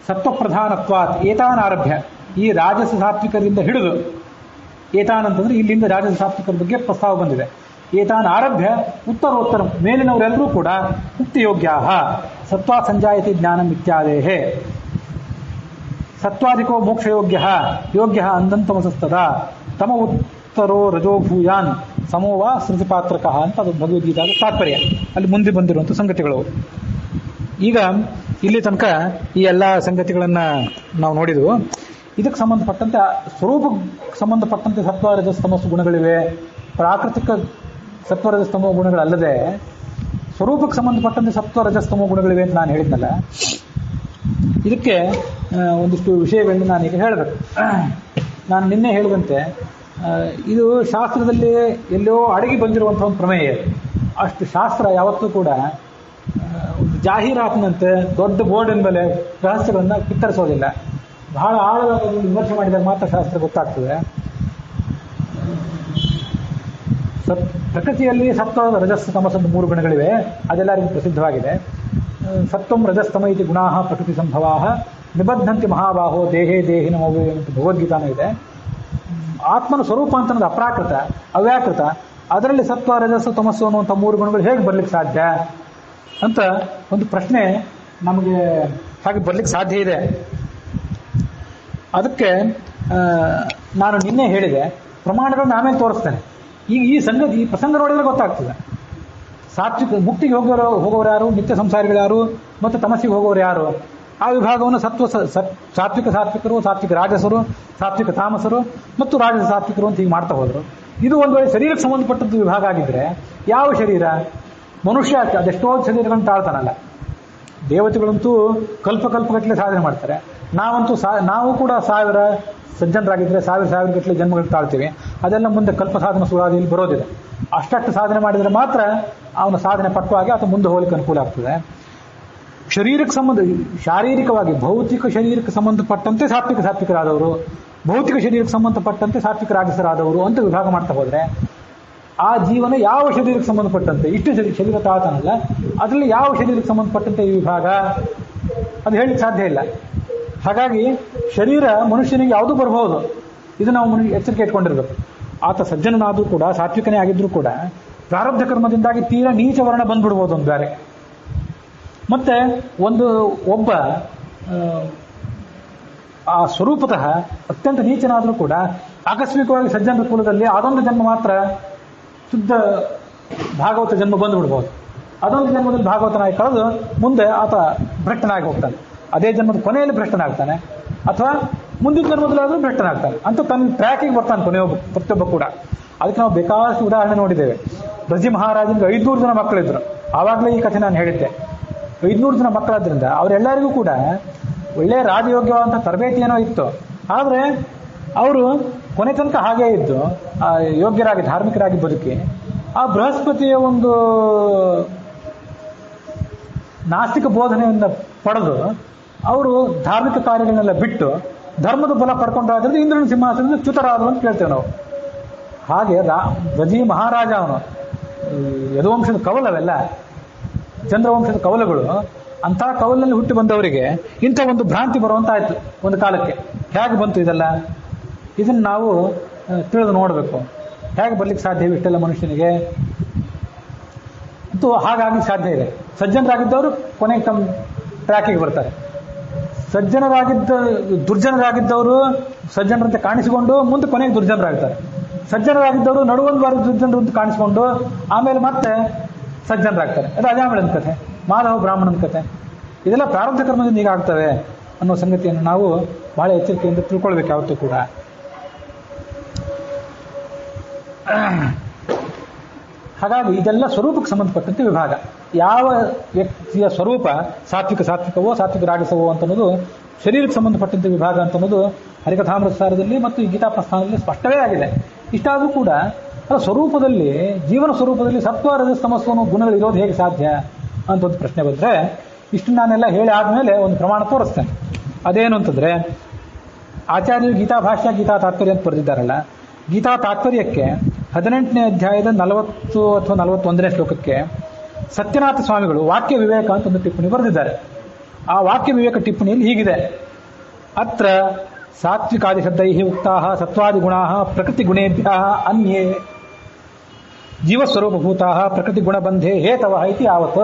ಸತ್ವಪ್ರಧಾನತ್ವಾತ್ ಏತಾನಾರಭ್ಯ, ಈ ರಾಜಸ ಸಾತ್ವಿಕರಿಂದ ಹಿಡಿದು, ಏತಾನ್ ಅಂತಂದ್ರೆ ಇಲ್ಲಿಂದ ರಾಜಸ ಸಾತ್ವಿಕರ ಬಗ್ಗೆ ಪ್ರಸ್ತಾವ ಬಂದಿದೆ. ಏತಾನ್ ಆರಭ್ಯ ಉತ್ತರೋತ್ತರ, ಮೇಲಿನವರೆಲ್ಲರೂ ಕೂಡ ಮುಕ್ತಿಯೋಗ್ಯಾ. ಸತ್ವಾ ಸಂಜಾಯತಿ ಜ್ಞಾನಂ ಇತ್ಯಾದೇಹೇ. ಸತ್ವಾಧಿಕೋ ಮೋಕ್ಷಯೋಗ್ಯ ಯೋಗ್ಯ ಅಂದಂತಮಸಸ್ತದ. ಸತ್ವರೋ ರಜೋ ಭೂಯಾನ್ ಸಮೋವಾ ಸ್ಮೃತಿಪಾತ್ರಕಃ ಅಂತ ಅದು ಭಗವದ್ಗೀತಾದ ತಾತ್ಪರ್ಯ. ಅಲ್ಲಿ ಮುಂದೆ ಬಂದಿರುವಂಥ ಸಂಗತಿಗಳು. ಈಗ ಇಲ್ಲಿ ತನಕ ಈ ಎಲ್ಲ ಸಂಗತಿಗಳನ್ನು ನಾವು ನೋಡಿದ್ವು. ಇದಕ್ಕೆ ಸಂಬಂಧಪಟ್ಟಂತೆ ಸ್ವರೂಪಕ್ಕೆ ಸಂಬಂಧಪಟ್ಟಂತೆ ಸತ್ವ ರಜಸ್ ತಮಸ್ಸು ಗುಣಗಳಿವೆ. ಪ್ರಾಕೃತಿಕ ಸತ್ವ ರಜಸ್ ತಮೋ ಗುಣಗಳಲ್ಲದೆ ಸ್ವರೂಪಕ್ಕೆ ಸಂಬಂಧಪಟ್ಟಂತೆ ಸತ್ವ ರಜಸ್ ತಮೋ ಗುಣಗಳಿವೆ ಅಂತ ನಾನು ಹೇಳಿದ್ನಲ್ಲ. ಇದಕ್ಕೆ ಒಂದಿಷ್ಟು ವಿಷಯಗಳನ್ನು ನಾನೀಗ ಹೇಳಬೇಕು. ನಾನು ನಿನ್ನೆ ಹೇಳಿದಂತೆ ಇದು ಶಾಸ್ತ್ರದಲ್ಲಿ ಎಲ್ಲೋ ಅಡಗಿ ಬಂದಿರುವಂಥ ಒಂದು ಪ್ರಮೇಯ. ಅಷ್ಟು ಶಾಸ್ತ್ರ ಯಾವತ್ತೂ ಕೂಡ ಒಂದು ಜಾಹೀರಾತಿನಂತೆ ದೊಡ್ಡ ಬೋರ್ಡಿನ ಮೇಲೆ ರಹಸ್ಯಗಳನ್ನು ಕಿತ್ತರಿಸೋದಿಲ್ಲ. ಬಹಳ ಆಳವಾಗಿ ವಿಮರ್ಶೆ ಮಾಡಿದಾಗ ಮಾತ್ರ ಶಾಸ್ತ್ರ ಗೊತ್ತಾಗ್ತದೆ. ಪ್ರಕೃತಿಯಲ್ಲಿ ಸತ್ವ ರಜಸ್ ತಮಸ್ಸು 3 ಗುಣಗಳಿವೆ. ಅದೆಲ್ಲರಿಗೂ ಪ್ರಸಿದ್ಧವಾಗಿದೆ. ಸತ್ವಂ ರಜಸ್ತಮ ಇತಿ ಗುಣಾಃ ಪ್ರಕೃತಿ ಸಂಭವಾಃ ನಿಬದ್ಧಂತಿ ಮಹಾಬಾಹೋ ದೇಹೇ ದೇಹಿನ ಮೌಲ್ಯ ಅಂತ ಭಗವದ್ಗೀತಾನೂ ಇದೆ. ಆತ್ಮನ ಸ್ವರೂಪ ಅಂತನ್ನೋದು ಅಪ್ರಾಕೃತ, ಅವ್ಯಾಕೃತ. ಅದರಲ್ಲಿ ಸತ್ವ ರಜಸ್ಸು ತಮಸ್ಸು ಅನ್ನುವಂಥ 3 ಗುಣಗಳು ಹೇಗೆ ಬರ್ಲಿಕ್ಕೆ ಸಾಧ್ಯ ಅಂತ ಒಂದು ಪ್ರಶ್ನೆ ನಮಗೆ ಹಾಗೆ ಬರ್ಲಿಕ್ಕೆ ಸಾಧ್ಯ ಇದೆ. ಅದಕ್ಕೆ ನಾನು ನಿನ್ನೆ ಹೇಳಿದೆ, ಪ್ರಮಾಣಗಳನ್ನ ಆಮೇಲೆ ತೋರಿಸ್ತೇನೆ. ಈಗ ಈ ಪ್ರಸಂಗ ನೋಡಿದ್ರೆ ಗೊತ್ತಾಗ್ತದೆ. ಸಾತ್ವಿಕ ಮುಕ್ತಿಗೆ ಹೋಗೋರು ಯಾರು, ನಿತ್ಯ ಸಂಸಾರಿಗಳು ಯಾರು, ಮತ್ತು ತಮಸ್ಸಿಗೆ ಹೋಗೋರು ಯಾರು. ಆ ವಿಭಾಗವನ್ನು ಸಾತ್ವಿಕ ಸಾತ್ವಿಕರು, ಸಾತ್ವಿಕ ರಾಜಸರು, ಸಾತ್ವಿಕ ತಾಮಸರು ಮತ್ತು ರಾಜಸ ಸಾತ್ವಿಕರು ಅಂತ ಹೀಗೆ ಮಾಡ್ತಾ ಹೋದರು. ಇದು ಒಂದು ವೇಳೆ ಶರೀರಕ್ಕೆ ಸಂಬಂಧಪಟ್ಟದ್ದು ವಿಭಾಗ ಆಗಿದ್ರೆ ಯಾವ ಶರೀರ? ಮನುಷ್ಯ ಅದೆಷ್ಟೋ ಶರೀರಗಳನ್ನು ತಾಳ್ತಾನಲ್ಲ. ದೇವತೆಗಳಂತೂ ಕಲ್ಪಗಟ್ಟಲೆ ಸಾಧನೆ ಮಾಡ್ತಾರೆ. ನಾವು ಕೂಡ 1000 ಸಜ್ಜನರಾಗಿದ್ದರೆ 1000 ಗಟ್ಟಲೆ ಜನ್ಮಗಳು ತಾಳ್ತೀವಿ. ಅದೆಲ್ಲ ಮುಂದೆ ಕಲ್ಪ ಸಾಧನ ಸುಳಾದಿಯಲ್ಲಿ ಬರೋದಿದೆ. ಅಷ್ಟಷ್ಟು ಸಾಧನೆ ಮಾಡಿದರೆ ಮಾತ್ರ ಅವನ ಸಾಧನೆ ಪಕ್ವವಾಗಿ ಆತ ಮುಂದೆ ಹೋಗ್ಲಿಕ್ಕೆ ಅನುಕೂಲ ಆಗ್ತದೆ. ಶಾರೀರಿಕವಾಗಿ ಭೌತಿಕ ಶರೀರಕ್ಕೆ ಸಂಬಂಧಪಟ್ಟಂತೆ ಸಾತ್ವಿಕರಾದವರು, ಭೌತಿಕ ಶರೀರಕ್ಕೆ ಸಂಬಂಧಪಟ್ಟಂತೆ ಸಾತ್ವಿಕ ರಾಜಸರಾದವರು ಅಂತ ವಿಭಾಗ ಮಾಡ್ತಾ ಹೋದರೆ ಆ ಜೀವನ ಯಾವ ಶರೀರಕ್ಕೆ ಸಂಬಂಧಪಟ್ಟಂತೆ, ಇಷ್ಟು ಶರೀರ ತಾಳ್ತಾನಲ್ಲ, ಅದರಲ್ಲಿ ಯಾವ ಶರೀರಕ್ಕೆ ಸಂಬಂಧಪಟ್ಟಂತೆ ಈ ವಿಭಾಗ ಅದು ಹೇಳಲಿಕ್ಕೆ ಸಾಧ್ಯ ಇಲ್ಲ. ಹಾಗಾಗಿ ಶರೀರ ಮನುಷ್ಯನಿಗೆ ಯಾವುದೂ ಬರಬಹುದು. ಇದು ನಾವು ಎಚ್ಚರಿಕೆ ಇಟ್ಕೊಂಡಿರ್ಬೇಕು. ಆತ ಸಜ್ಜನನಾದರೂ ಕೂಡ, ಸಾತ್ವಿಕನೇ ಆಗಿದ್ರೂ ಕೂಡ ಪ್ರಾರಬ್ಧ ಕರ್ಮದಿಂದಾಗಿ ತೀರಾ ನೀಚ ವರ್ಣ ಬಂದ್ಬಿಡ್ಬೋದು ಒಂದು ಬೇರೆ. ಮತ್ತೆ ಒಬ್ಬ ಆ ಸ್ವರೂಪತಃ ಅತ್ಯಂತ ನೀಚನಾದರೂ ಕೂಡ ಆಕಸ್ಮಿಕವಾಗಿ ಸಜ್ಜನರ ಕುಲದಲ್ಲಿ ಅದೊಂದು ಜನ್ಮ ಮಾತ್ರ ಶುದ್ಧ ಭಾಗವತ ಜನ್ಮ ಬಂದುಬಿಡ್ಬೋದು. ಅದೊಂದು ಜನ್ಮದಲ್ಲಿ ಭಾಗವತನಾಗಿ ಕಳೆದು ಮುಂದೆ ಆತ ಭ್ರಷ್ಟನಾಗಿ ಹೋಗ್ತಾನೆ. ಅದೇ ಜನ್ಮದ ಕೊನೆಯಲ್ಲಿ ಭ್ರಷ್ಟನಾಗ್ತಾನೆ, ಅಥವಾ ಮುಂದಿನ ಜನ್ಮದಲ್ಲಾದರೂ ಭ್ರಷ್ಟನಾಗ್ತಾನೆ ಅಂತ ತನ್ನ ಟ್ರ್ಯಾಕಿಗೆ ಬರ್ತಾನೆ ಪ್ರತಿಯೊಬ್ಬ ಕೂಡ. ಅದಕ್ಕೆ ನಾವು ಬೇಕಾದಷ್ಟು ಉದಾಹರಣೆ ನೋಡಿದ್ದೇವೆ. ಬ್ರಜಿ ಮಹಾರಾಜನಿಗೆ 500 ಜನ ಮಕ್ಕಳಿದ್ರು. ಆವಾಗಲೇ ಈ ಕಥೆ ನಾನು ಹೇಳಿದ್ದೆ. 500 ಜನ ಮಕ್ಕಳಾದ್ರಿಂದ ಅವರೆಲ್ಲರಿಗೂ ಕೂಡ ಒಳ್ಳೆಯ ರಾಜಯೋಗ್ಯವಾದಂಥ ತರಬೇತಿ ಏನೋ ಇತ್ತು. ಆದರೆ ಅವರು ಕೊನೆ ತನಕ ಹಾಗೇ ಇದ್ದು ಯೋಗ್ಯರಾಗಿ ಧಾರ್ಮಿಕರಾಗಿ ಬದುಕಿ ಆ ಬೃಹಸ್ಪತಿಯ ಒಂದು ನಾಸ್ತಿಕ ಬೋಧನೆಯಿಂದ ಪಡೆದು ಅವರು ಧಾರ್ಮಿಕ ಕಾರ್ಯಗಳನ್ನೆಲ್ಲ ಬಿಟ್ಟು ಧರ್ಮದ ಬಲ ಪಡ್ಕೊಂಡಾದ್ರಿಂದ ಇಂದ್ರನ ಸಿಂಹಾಸನದಿಂದ ಚ್ಯುತರಾದರು ಅಂತ ಕೇಳ್ತೇವೆ ನಾವು. ಹಾಗೆ ಬ್ರಜಿ ಮಹಾರಾಜ ಅವನು ಯದುವಂಶದ ಕವಲವೆಲ್ಲ ಚಂದ್ರವಂಶದ ಕವಲುಗಳು. ಅಂಥ ಕವಲಿನಲ್ಲಿ ಹುಟ್ಟಿ ಬಂದವರಿಗೆ ಇಂಥ ಒಂದು ಭ್ರಾಂತಿ ಬರುವಂತಾಯ್ತು ಒಂದು ಕಾಲಕ್ಕೆ. ಹೇಗೆ ಬಂತು ಇದೆಲ್ಲ? ಇದನ್ನು ನಾವು ತಿಳಿದು ನೋಡಬೇಕು. ಹೇಗೆ ಬರ್ಲಿಕ್ಕೆ ಸಾಧ್ಯ ಇಷ್ಟೆಲ್ಲ ಮನುಷ್ಯನಿಗೆ ಅಂತೂ ಹಾಗಾಗಿ ಸಾಧ್ಯ ಇದೆ. ಸಜ್ಜನರಾಗಿದ್ದವರು ಕೊನೆಗೆ ತಮ್ಮ ಟ್ರ್ಯಾಕಿಗೆ ಬರ್ತಾರೆ. ದುರ್ಜನರಾಗಿದ್ದವರು ಸಜ್ಜನರಂತೆ ಕಾಣಿಸಿಕೊಂಡು ಮುಂದೆ ಕೊನೆಗೆ ದುರ್ಜನರಾಗ್ತಾರೆ. ಸಜ್ಜನರಾಗಿದ್ದವರು ನಡುವೊಂದು ಬಾರಿ ದುರ್ಜನರು ಅಂತ ಕಾಣಿಸಿಕೊಂಡು ಆಮೇಲೆ ಮತ್ತೆ ಸಜ್ಜನರಾಗ್ತಾರೆ. ಅದು ಅಜಾಮಿಳನ ಕಥೆ, ಮಾಧವ ಬ್ರಾಹ್ಮಣನ ಕಥೆ. ಇದೆಲ್ಲ ಪ್ರಾರಬ್ಧ ಕರ್ಮದಿಂದ ಈಗ ಆಗ್ತವೆ ಅನ್ನೋ ಸಂಗತಿಯನ್ನು ನಾವು ಬಹಳ ಎಚ್ಚರಿಕೆಯಿಂದ ತಿಳ್ಕೊಳ್ಬೇಕು ಯಾವತ್ತೂ ಕೂಡ. ಹಾಗಾಗಿ ಇದೆಲ್ಲ ಸ್ವರೂಪಕ್ಕೆ ಸಂಬಂಧಪಟ್ಟಂತೆ ವಿಭಾಗ. ಯಾವ ವ್ಯಕ್ತಿಯ ಸ್ವರೂಪ ಸಾತ್ವಿಕವೋ ಸಾತ್ವಿಕ ರಾಜಸವೋ ಅಂತನ್ನೋದು ಶರೀರಕ್ಕೆ ಸಂಬಂಧಪಟ್ಟಂತೆ ವಿಭಾಗ ಅಂತನ್ನೋದು ಹರಿಕಥಾಮೃತಸಾರದಲ್ಲಿ ಮತ್ತು ಈ ಗೀತಾ ಪ್ರಸ್ಥಾನದಲ್ಲಿ ಸ್ಪಷ್ಟವೇ ಆಗಿದೆ. ಇಷ್ಟಾದರೂ ಕೂಡ ಸ್ವರೂಪದಲ್ಲಿ, ಜೀವನ ಸ್ವರೂಪದಲ್ಲಿ ಸತ್ವ ರಜಸ್ ತಮಸ್ಸು ಅನ್ನೋ ಗುಣಗಳು ಇರೋದು ಹೇಗೆ ಸಾಧ್ಯ ಅಂತ ಒಂದು ಪ್ರಶ್ನೆ ಬಂದರೆ, ಇಷ್ಟು ನಾನೆಲ್ಲ ಹೇಳಿ ಆದಮೇಲೆ ಒಂದು ಪ್ರಮಾಣ ತೋರಿಸ್ತೇನೆ. ಅದೇನು ಅಂತಂದರೆ, ಆಚಾರ್ಯರು ಗೀತಾ ಭಾಷ್ಯ ಗೀತಾ ತಾತ್ಪರ್ಯ ಅಂತ ಬರೆದಿದ್ದಾರಲ್ಲ, ಗೀತಾ ತಾತ್ಪರ್ಯಕ್ಕೆ 18ನೇ ಅಧ್ಯಾಯದ 40 ಅಥವಾ 41ನೇ ಶ್ಲೋಕಕ್ಕೆ ಸತ್ಯನಾಥ ಸ್ವಾಮಿಗಳು ವಾಕ್ಯ ವಿವೇಕ ಅಂತ ಒಂದು ಟಿಪ್ಪಣಿ ಬರೆದಿದ್ದಾರೆ. ಆ ವಾಕ್ಯ ವಿವೇಕ ಟಿಪ್ಪಣಿಯಲ್ಲಿ ಹೀಗಿದೆ: ಅತ್ರ ಸಾತ್ವಿಕಾದಿಶಬ್ದೈ ಉಕ್ತಾಃ ಸತ್ವಾದಿ ಗುಣಾಃ ಪ್ರಕೃತಿ ಗುಣೇಭ್ಯಃ ಅನ್ಯೇ ಜೀವಸ್ವರೂಪಭೂತಾಃ ಪ್ರಕೃತಿ ಗುಣಬಂಧೆ ಹೇತವಃ ಇತಿ ಯಾವತ್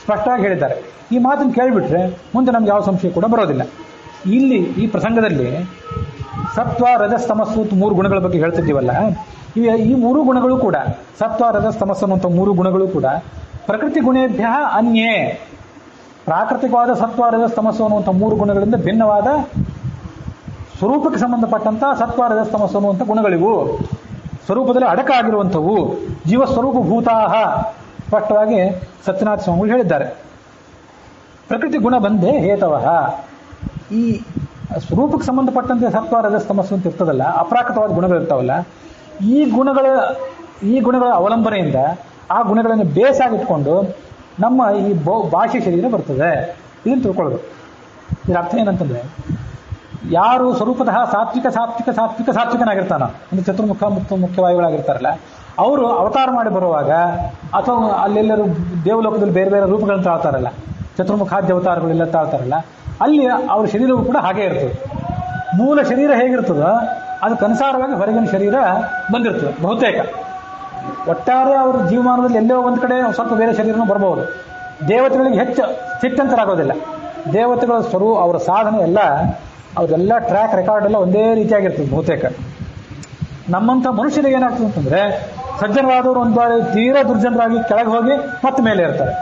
ಸ್ಪಷ್ಟವಾಗಿ ಹೇಳಿದ್ದಾರೆ. ಈ ಮಾತನ್ನು ಕೇಳಿಬಿಟ್ರೆ ಮುಂದೆ ನಮ್ಗೆ ಯಾವ ಸಂಶಯ ಕೂಡ ಬರೋದಿಲ್ಲ. ಇಲ್ಲಿ ಈ ಪ್ರಸಂಗದಲ್ಲಿ ಸತ್ವ ರಜಸ್ ತಮಸ್ಸು ಮೂರು ಗುಣಗಳ ಬಗ್ಗೆ ಹೇಳ್ತಿದ್ದೀವಲ್ಲ, ಈ ಮೂರು ಗುಣಗಳು ಕೂಡ ಸತ್ವ ರಜಸ್ ತಮಸ್ಸು ಅನ್ನುವಂಥ ಮೂರು ಗುಣಗಳು ಕೂಡ ಪ್ರಕೃತಿ ಗುಣೇಭ್ಯ ಅನ್ಯೇ, ಪ್ರಾಕೃತಿಕವಾದ ಸತ್ವ ರಜಸ್ ತಮಸ್ಸು ಅನ್ನುವಂಥ ಮೂರು ಗುಣಗಳಿಂದ ಭಿನ್ನವಾದ ಸ್ವರೂಪಕ್ಕೆ ಸಂಬಂಧಪಟ್ಟಂತ ಸತ್ವ ರಜಸ್ ತಮಸ್ಸು ಅನ್ನುವಂಥ ಗುಣಗಳಿವು, ಸ್ವರೂಪದಲ್ಲಿ ಅಡಕಾಗಿರುವಂಥವು, ಜೀವ ಸ್ವರೂಪ ಭೂತಾಹ ಸ್ಪಷ್ಟವಾಗಿ ಸತ್ಯನಾಥ ಸ್ವಾಮಿಗಳು ಹೇಳಿದ್ದಾರೆ. ಪ್ರಕೃತಿ ಗುಣ ಬಂದೇ ಹೇತವಃ, ಈ ಸ್ವರೂಪಕ್ಕೆ ಸಂಬಂಧಪಟ್ಟಂತೆ ಸತ್ವ ರಜಸ್ ತಮಸ್ಸು ಅಂತ ಇರ್ತದಲ್ಲ, ಅಪ್ರಾಕೃತವಾದ ಗುಣಗಳಿರ್ತಾವಲ್ಲ, ಈ ಗುಣಗಳ ಅವಲಂಬನೆಯಿಂದ ಆ ಗುಣಗಳನ್ನು ಬೇಸಾಗಿಟ್ಕೊಂಡು ನಮ್ಮ ಈ ಬಾಹ್ಯ ಶರೀರ ಬರ್ತದೆ. ಇದನ್ನು ತಿಳ್ಕೊಳ್ಳೋದು. ಇದರ ಅರ್ಥ ಏನಂತಂದ್ರೆ, ಯಾರು ಸ್ವರೂಪತಃ ಸಾತ್ವಿಕನಾಗಿರ್ತಾನ, ಅಂದ್ರೆ ಚತುರ್ಮುಖ ಮುಖ್ಯವಾಯುಗಳಾಗಿರ್ತಾರಲ್ಲ, ಅವರು ಅವತಾರ ಮಾಡಿ ಬರುವಾಗ ಅಥವಾ ಅಲ್ಲೆಲ್ಲರೂ ದೇವಲೋಕದಲ್ಲಿ ಬೇರೆ ಬೇರೆ ರೂಪಗಳನ್ನು ತಾಳ್ತಾರಲ್ಲ, ಚತುರ್ಮುಖಾದ್ಯ ಅವತಾರಗಳೆಲ್ಲ ತಾಳ್ತಾರಲ್ಲ, ಅಲ್ಲಿ ಅವ್ರ ಶರೀರವೂ ಕೂಡ ಹಾಗೆ ಇರ್ತದೆ. ಮೂಲ ಶರೀರ ಹೇಗಿರ್ತದೋ ಅದಕ್ಕನುಸಾರವಾಗಿ ಹೊರಗಿನ ಶರೀರ ಬಂದಿರ್ತದೆ ಬಹುತೇಕ. ಒಟ್ಟಾರೆ ಅವ್ರ ಜೀವಮಾನದಲ್ಲಿ ಎಲ್ಲೋ ಒಂದು ಕಡೆ ಸ್ವಲ್ಪ ಬೇರೆ ಶರೀರನೂ ಬರಬಹುದು. ದೇವತೆಗಳಿಗೆ ಹೆಚ್ಚು ಸ್ಥಿತ್ಯಂತರಾಗೋದಿಲ್ಲ. ದೇವತೆಗಳ ಅವರ ಸಾಧನೆ ಎಲ್ಲ, ಅವರೆಲ್ಲ ಟ್ರ್ಯಾಕ್ ರೆಕಾರ್ಡ್ ಎಲ್ಲ ಒಂದೇ ರೀತಿಯಾಗಿರ್ತದೆ ಬಹುತೇಕ. ನಮ್ಮಂಥ ಮನುಷ್ಯರಿಗೆ ಏನಾಗ್ತದೆ ಅಂತಂದ್ರೆ, ಸಜ್ಜನರಾದವರು ಒಂದು ಬಾರಿ ತೀರಾ ದುರ್ಜನರಾಗಿ ಕೆಳಗೆ ಹೋಗಿ ಮತ್ತೆ ಮೇಲೆ ಇರ್ತಾರೆ,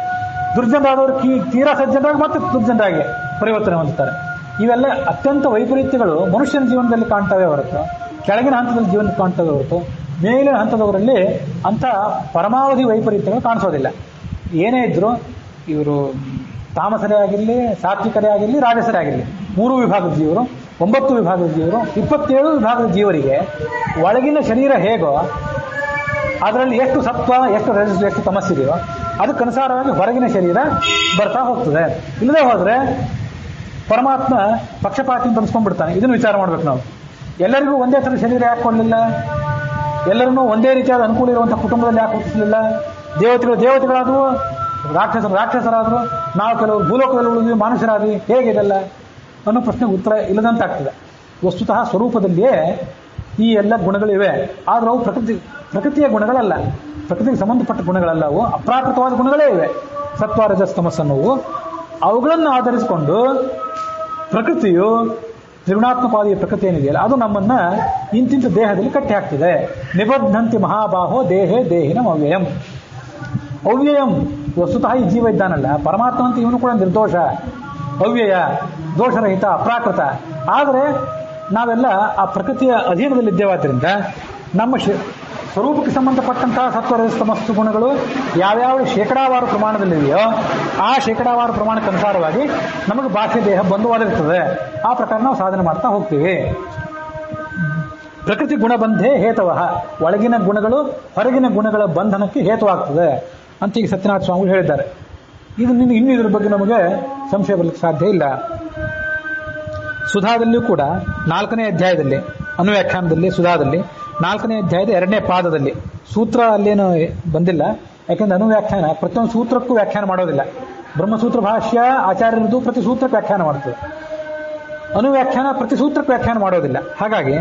ದುರ್ಜನರಾದವರು ತೀರಾ ಸಜ್ಜನರಾಗಿ ಮತ್ತೆ ದುರ್ಜನರಾಗಿ ಪರಿವರ್ತನೆ ಹೊಂದುತ್ತಾರೆ. ಇವೆಲ್ಲ ಅತ್ಯಂತ ವೈಪರೀತ್ಯಗಳು ಮನುಷ್ಯನ ಜೀವನದಲ್ಲಿ ಕಾಣ್ತವೆ ಹೊರತು, ಕೆಳಗಿನ ಹಂತದಲ್ಲಿ ಜೀವನ ಕಾಣ್ತವೆ ಹೊರತು, ಮೇಲಿನ ಹಂತದವರಲ್ಲಿ ಅಂಥ ಪರಮಾವಧಿ ವೈಪರೀತ್ಯಗಳು ಕಾಣಿಸೋದಿಲ್ಲ. ಏನೇ ಇದ್ರು ಇವರು ತಾಮಸರೇ ಆಗಿರಲಿ, ಸಾತ್ವಿಕರೇ ಆಗಿರಲಿ, ರಾಜಸರೇ ಆಗಿರಲಿ, 3 ವಿಭಾಗದ ಜೀವರು, 9 ವಿಭಾಗದ ಜೀವರು, 27 ವಿಭಾಗದ ಜೀವರಿಗೆ ಒಳಗಿನ ಶರೀರ ಹೇಗೋ, ಅದರಲ್ಲಿ ಎಷ್ಟು ಸತ್ವ, ಎಷ್ಟು ರಜಸ್, ಎಷ್ಟು ತಮಸ್ಸಿದೆಯೋ ಅದಕ್ಕನುಸಾರವಾಗಿ ಹೊರಗಿನ ಶರೀರ ಬರ್ತಾ ಹೋಗ್ತದೆ. ಇಲ್ಲದೆ ಹೋದ್ರೆ ಪರಮಾತ್ಮ ಪಕ್ಷಪಾತಿ ಅಂತ ಅನ್ಸ್ಕೊಂಡ್ಬಿಡ್ತಾನೆ. ಇದನ್ನು ವಿಚಾರ ಮಾಡ್ಬೇಕು ನಾವು. ಎಲ್ಲರಿಗೂ ಒಂದೇ ಥರ ಶರೀರ ಯಾಕೆ ಕೊಡಲಿಲ್ಲ? ಎಲ್ಲರನ್ನೂ ಒಂದೇ ರೀತಿಯಾದ ಅನುಕೂಲ ಇರುವಂಥ ಕುಟುಂಬದಲ್ಲಿ ಯಾಕೆ ಹುಟ್ಟಿಸಲಿಲ್ಲ? ದೇವತೆಗಳಾದವು, ರಾಕ್ಷಸರಾದರು, ನಾವು ಕೆಲವರು ಭೂಲೋಕದಲ್ಲಿ ಉಳಿದ್ವಿ, ಮನುಷ್ಯರಾದ್ವಿ, ಹೇಗಿದೆಲ್ಲ ಅನ್ನೋ ಪ್ರಶ್ನೆಗೆ ಉತ್ತರ ಇಲ್ಲದಂತಾಗ್ತದೆ. ವಸ್ತುತಃ ಸ್ವರೂಪದಲ್ಲಿಯೇ ಈ ಎಲ್ಲ ಗುಣಗಳಿವೆ. ಆದರೂ ಅವು ಪ್ರಕೃತಿಯ ಗುಣಗಳಲ್ಲ, ಪ್ರಕೃತಿಗೆ ಸಂಬಂಧಪಟ್ಟ ಗುಣಗಳಲ್ಲ, ಅವು ಅಪ್ರಾಕೃತವಾದ ಗುಣಗಳೇ ಇವೆ. ಸತ್ವ ರಜಸ್ ತಮಸ್ ಅನ್ನೋವು. ಅವುಗಳನ್ನು ಆಧರಿಸಿಕೊಂಡು ಪ್ರಕೃತಿಯು, ತ್ರಿಗುಣಾತ್ಮಕವಾದ ಈ ಪ್ರಕೃತಿ ಏನಿದೆಯಲ್ಲ, ಅದು ನಮ್ಮನ್ನ ಇಂತಿಂತ ದೇಹದಲ್ಲಿ ಕಟ್ಟಿ ಹಾಕ್ತಿದೆ. ನಿಬದ್ಧಂತಿ ಮಹಾಬಾಹೋ ದೇಹೇ ದೇಹಿನಂ ಅವ್ಯಯಂ. ಅವ್ಯಯಂ ವಸ್ತುತಃ ಈ ಜೀವ ಇದ್ದಾನಲ್ಲ, ಪರಮಾತ್ಮ ಅಂತ ಇವನು ಕೂಡ ನಿರ್ದೋಷ, ಅವ್ಯಯ, ದೋಷರಹಿತ, ಅಪ್ರಾಕೃತ. ಆದರೆ ನಾವೆಲ್ಲ ಆ ಪ್ರಕೃತಿಯ ಅಧೀನದಲ್ಲಿದ್ದೇವಾದ್ದರಿಂದ ನಮ್ಮ ಸ್ವರೂಪಕ್ಕೆ ಸಂಬಂಧಪಟ್ಟಂತಹ ಸತ್ವರಜಸ್ತಮಸ್ತು ಗುಣಗಳು ಯಾವ್ಯಾವ ಶೇಕಡಾವಾರು ಪ್ರಮಾಣದಲ್ಲಿದೆಯೋ ಆ ಶೇಕಡಾವಾರು ಪ್ರಮಾಣಕ್ಕೆ ಅನುಸಾರವಾಗಿ ನಮಗೆ ಬಾಹ್ಯ ದೇಹ ಬಂದು ಒದಗುತ್ತದೆ. ಆ ಪ್ರಕಾರ ನಾವು ಸಾಧನೆ ಮಾಡ್ತಾ ಹೋಗ್ತೀವಿ. ಪ್ರಕೃತಿ ಗುಣಬಂಧೇ ಹೇತವಃ, ಒಳಗಿನ ಗುಣಗಳು ಹೊರಗಿನ ಗುಣಗಳ ಬಂಧನಕ್ಕೆ ಹೇತುವಾಗ್ತದೆ ಅಂತ ಈಗ ಸತ್ಯನಾಥ ಸ್ವಾಮಿಗಳು ಹೇಳಿದ್ದಾರೆ. ಇನ್ನು ಇದ್ರ ಬಗ್ಗೆ ನಮಗೆ ಸಂಶಯ ಬರಲಿಕ್ಕೆ ಸಾಧ್ಯ ಇಲ್ಲ. ಸುಧಾದಲ್ಲಿಯೂ ಕೂಡ 4ನೇ ಅಧ್ಯಾಯದಲ್ಲಿ, ಅನುವ್ಯಾಖ್ಯಾನದಲ್ಲಿ, ಸುಧಾದಲ್ಲಿ 4ನೇ ಅಧ್ಯಾಯದ 2ನೇ ಪಾದದಲ್ಲಿ, ಸೂತ್ರ ಅಲ್ಲೇನು ಬಂದಿಲ್ಲ, ಯಾಕೆಂದ್ರೆ ಅನುವ್ಯಾಖ್ಯಾನ ಪ್ರತಿಯೊಂದು ಸೂತ್ರಕ್ಕೂ ವ್ಯಾಖ್ಯಾನ ಮಾಡೋದಿಲ್ಲ. ಬ್ರಹ್ಮಸೂತ್ರ ಭಾಷ್ಯ ಆಚಾರ್ಯರದು ಪ್ರತಿ ಸೂತ್ರಕ್ಕೆ ವ್ಯಾಖ್ಯಾನ ಮಾಡ್ತದೆ, ಅನುವ್ಯಾಖ್ಯಾನ ಪ್ರತಿ ಸೂತ್ರಕ್ಕೆ ವ್ಯಾಖ್ಯಾನ ಮಾಡೋದಿಲ್ಲ. ಹಾಗಾಗಿ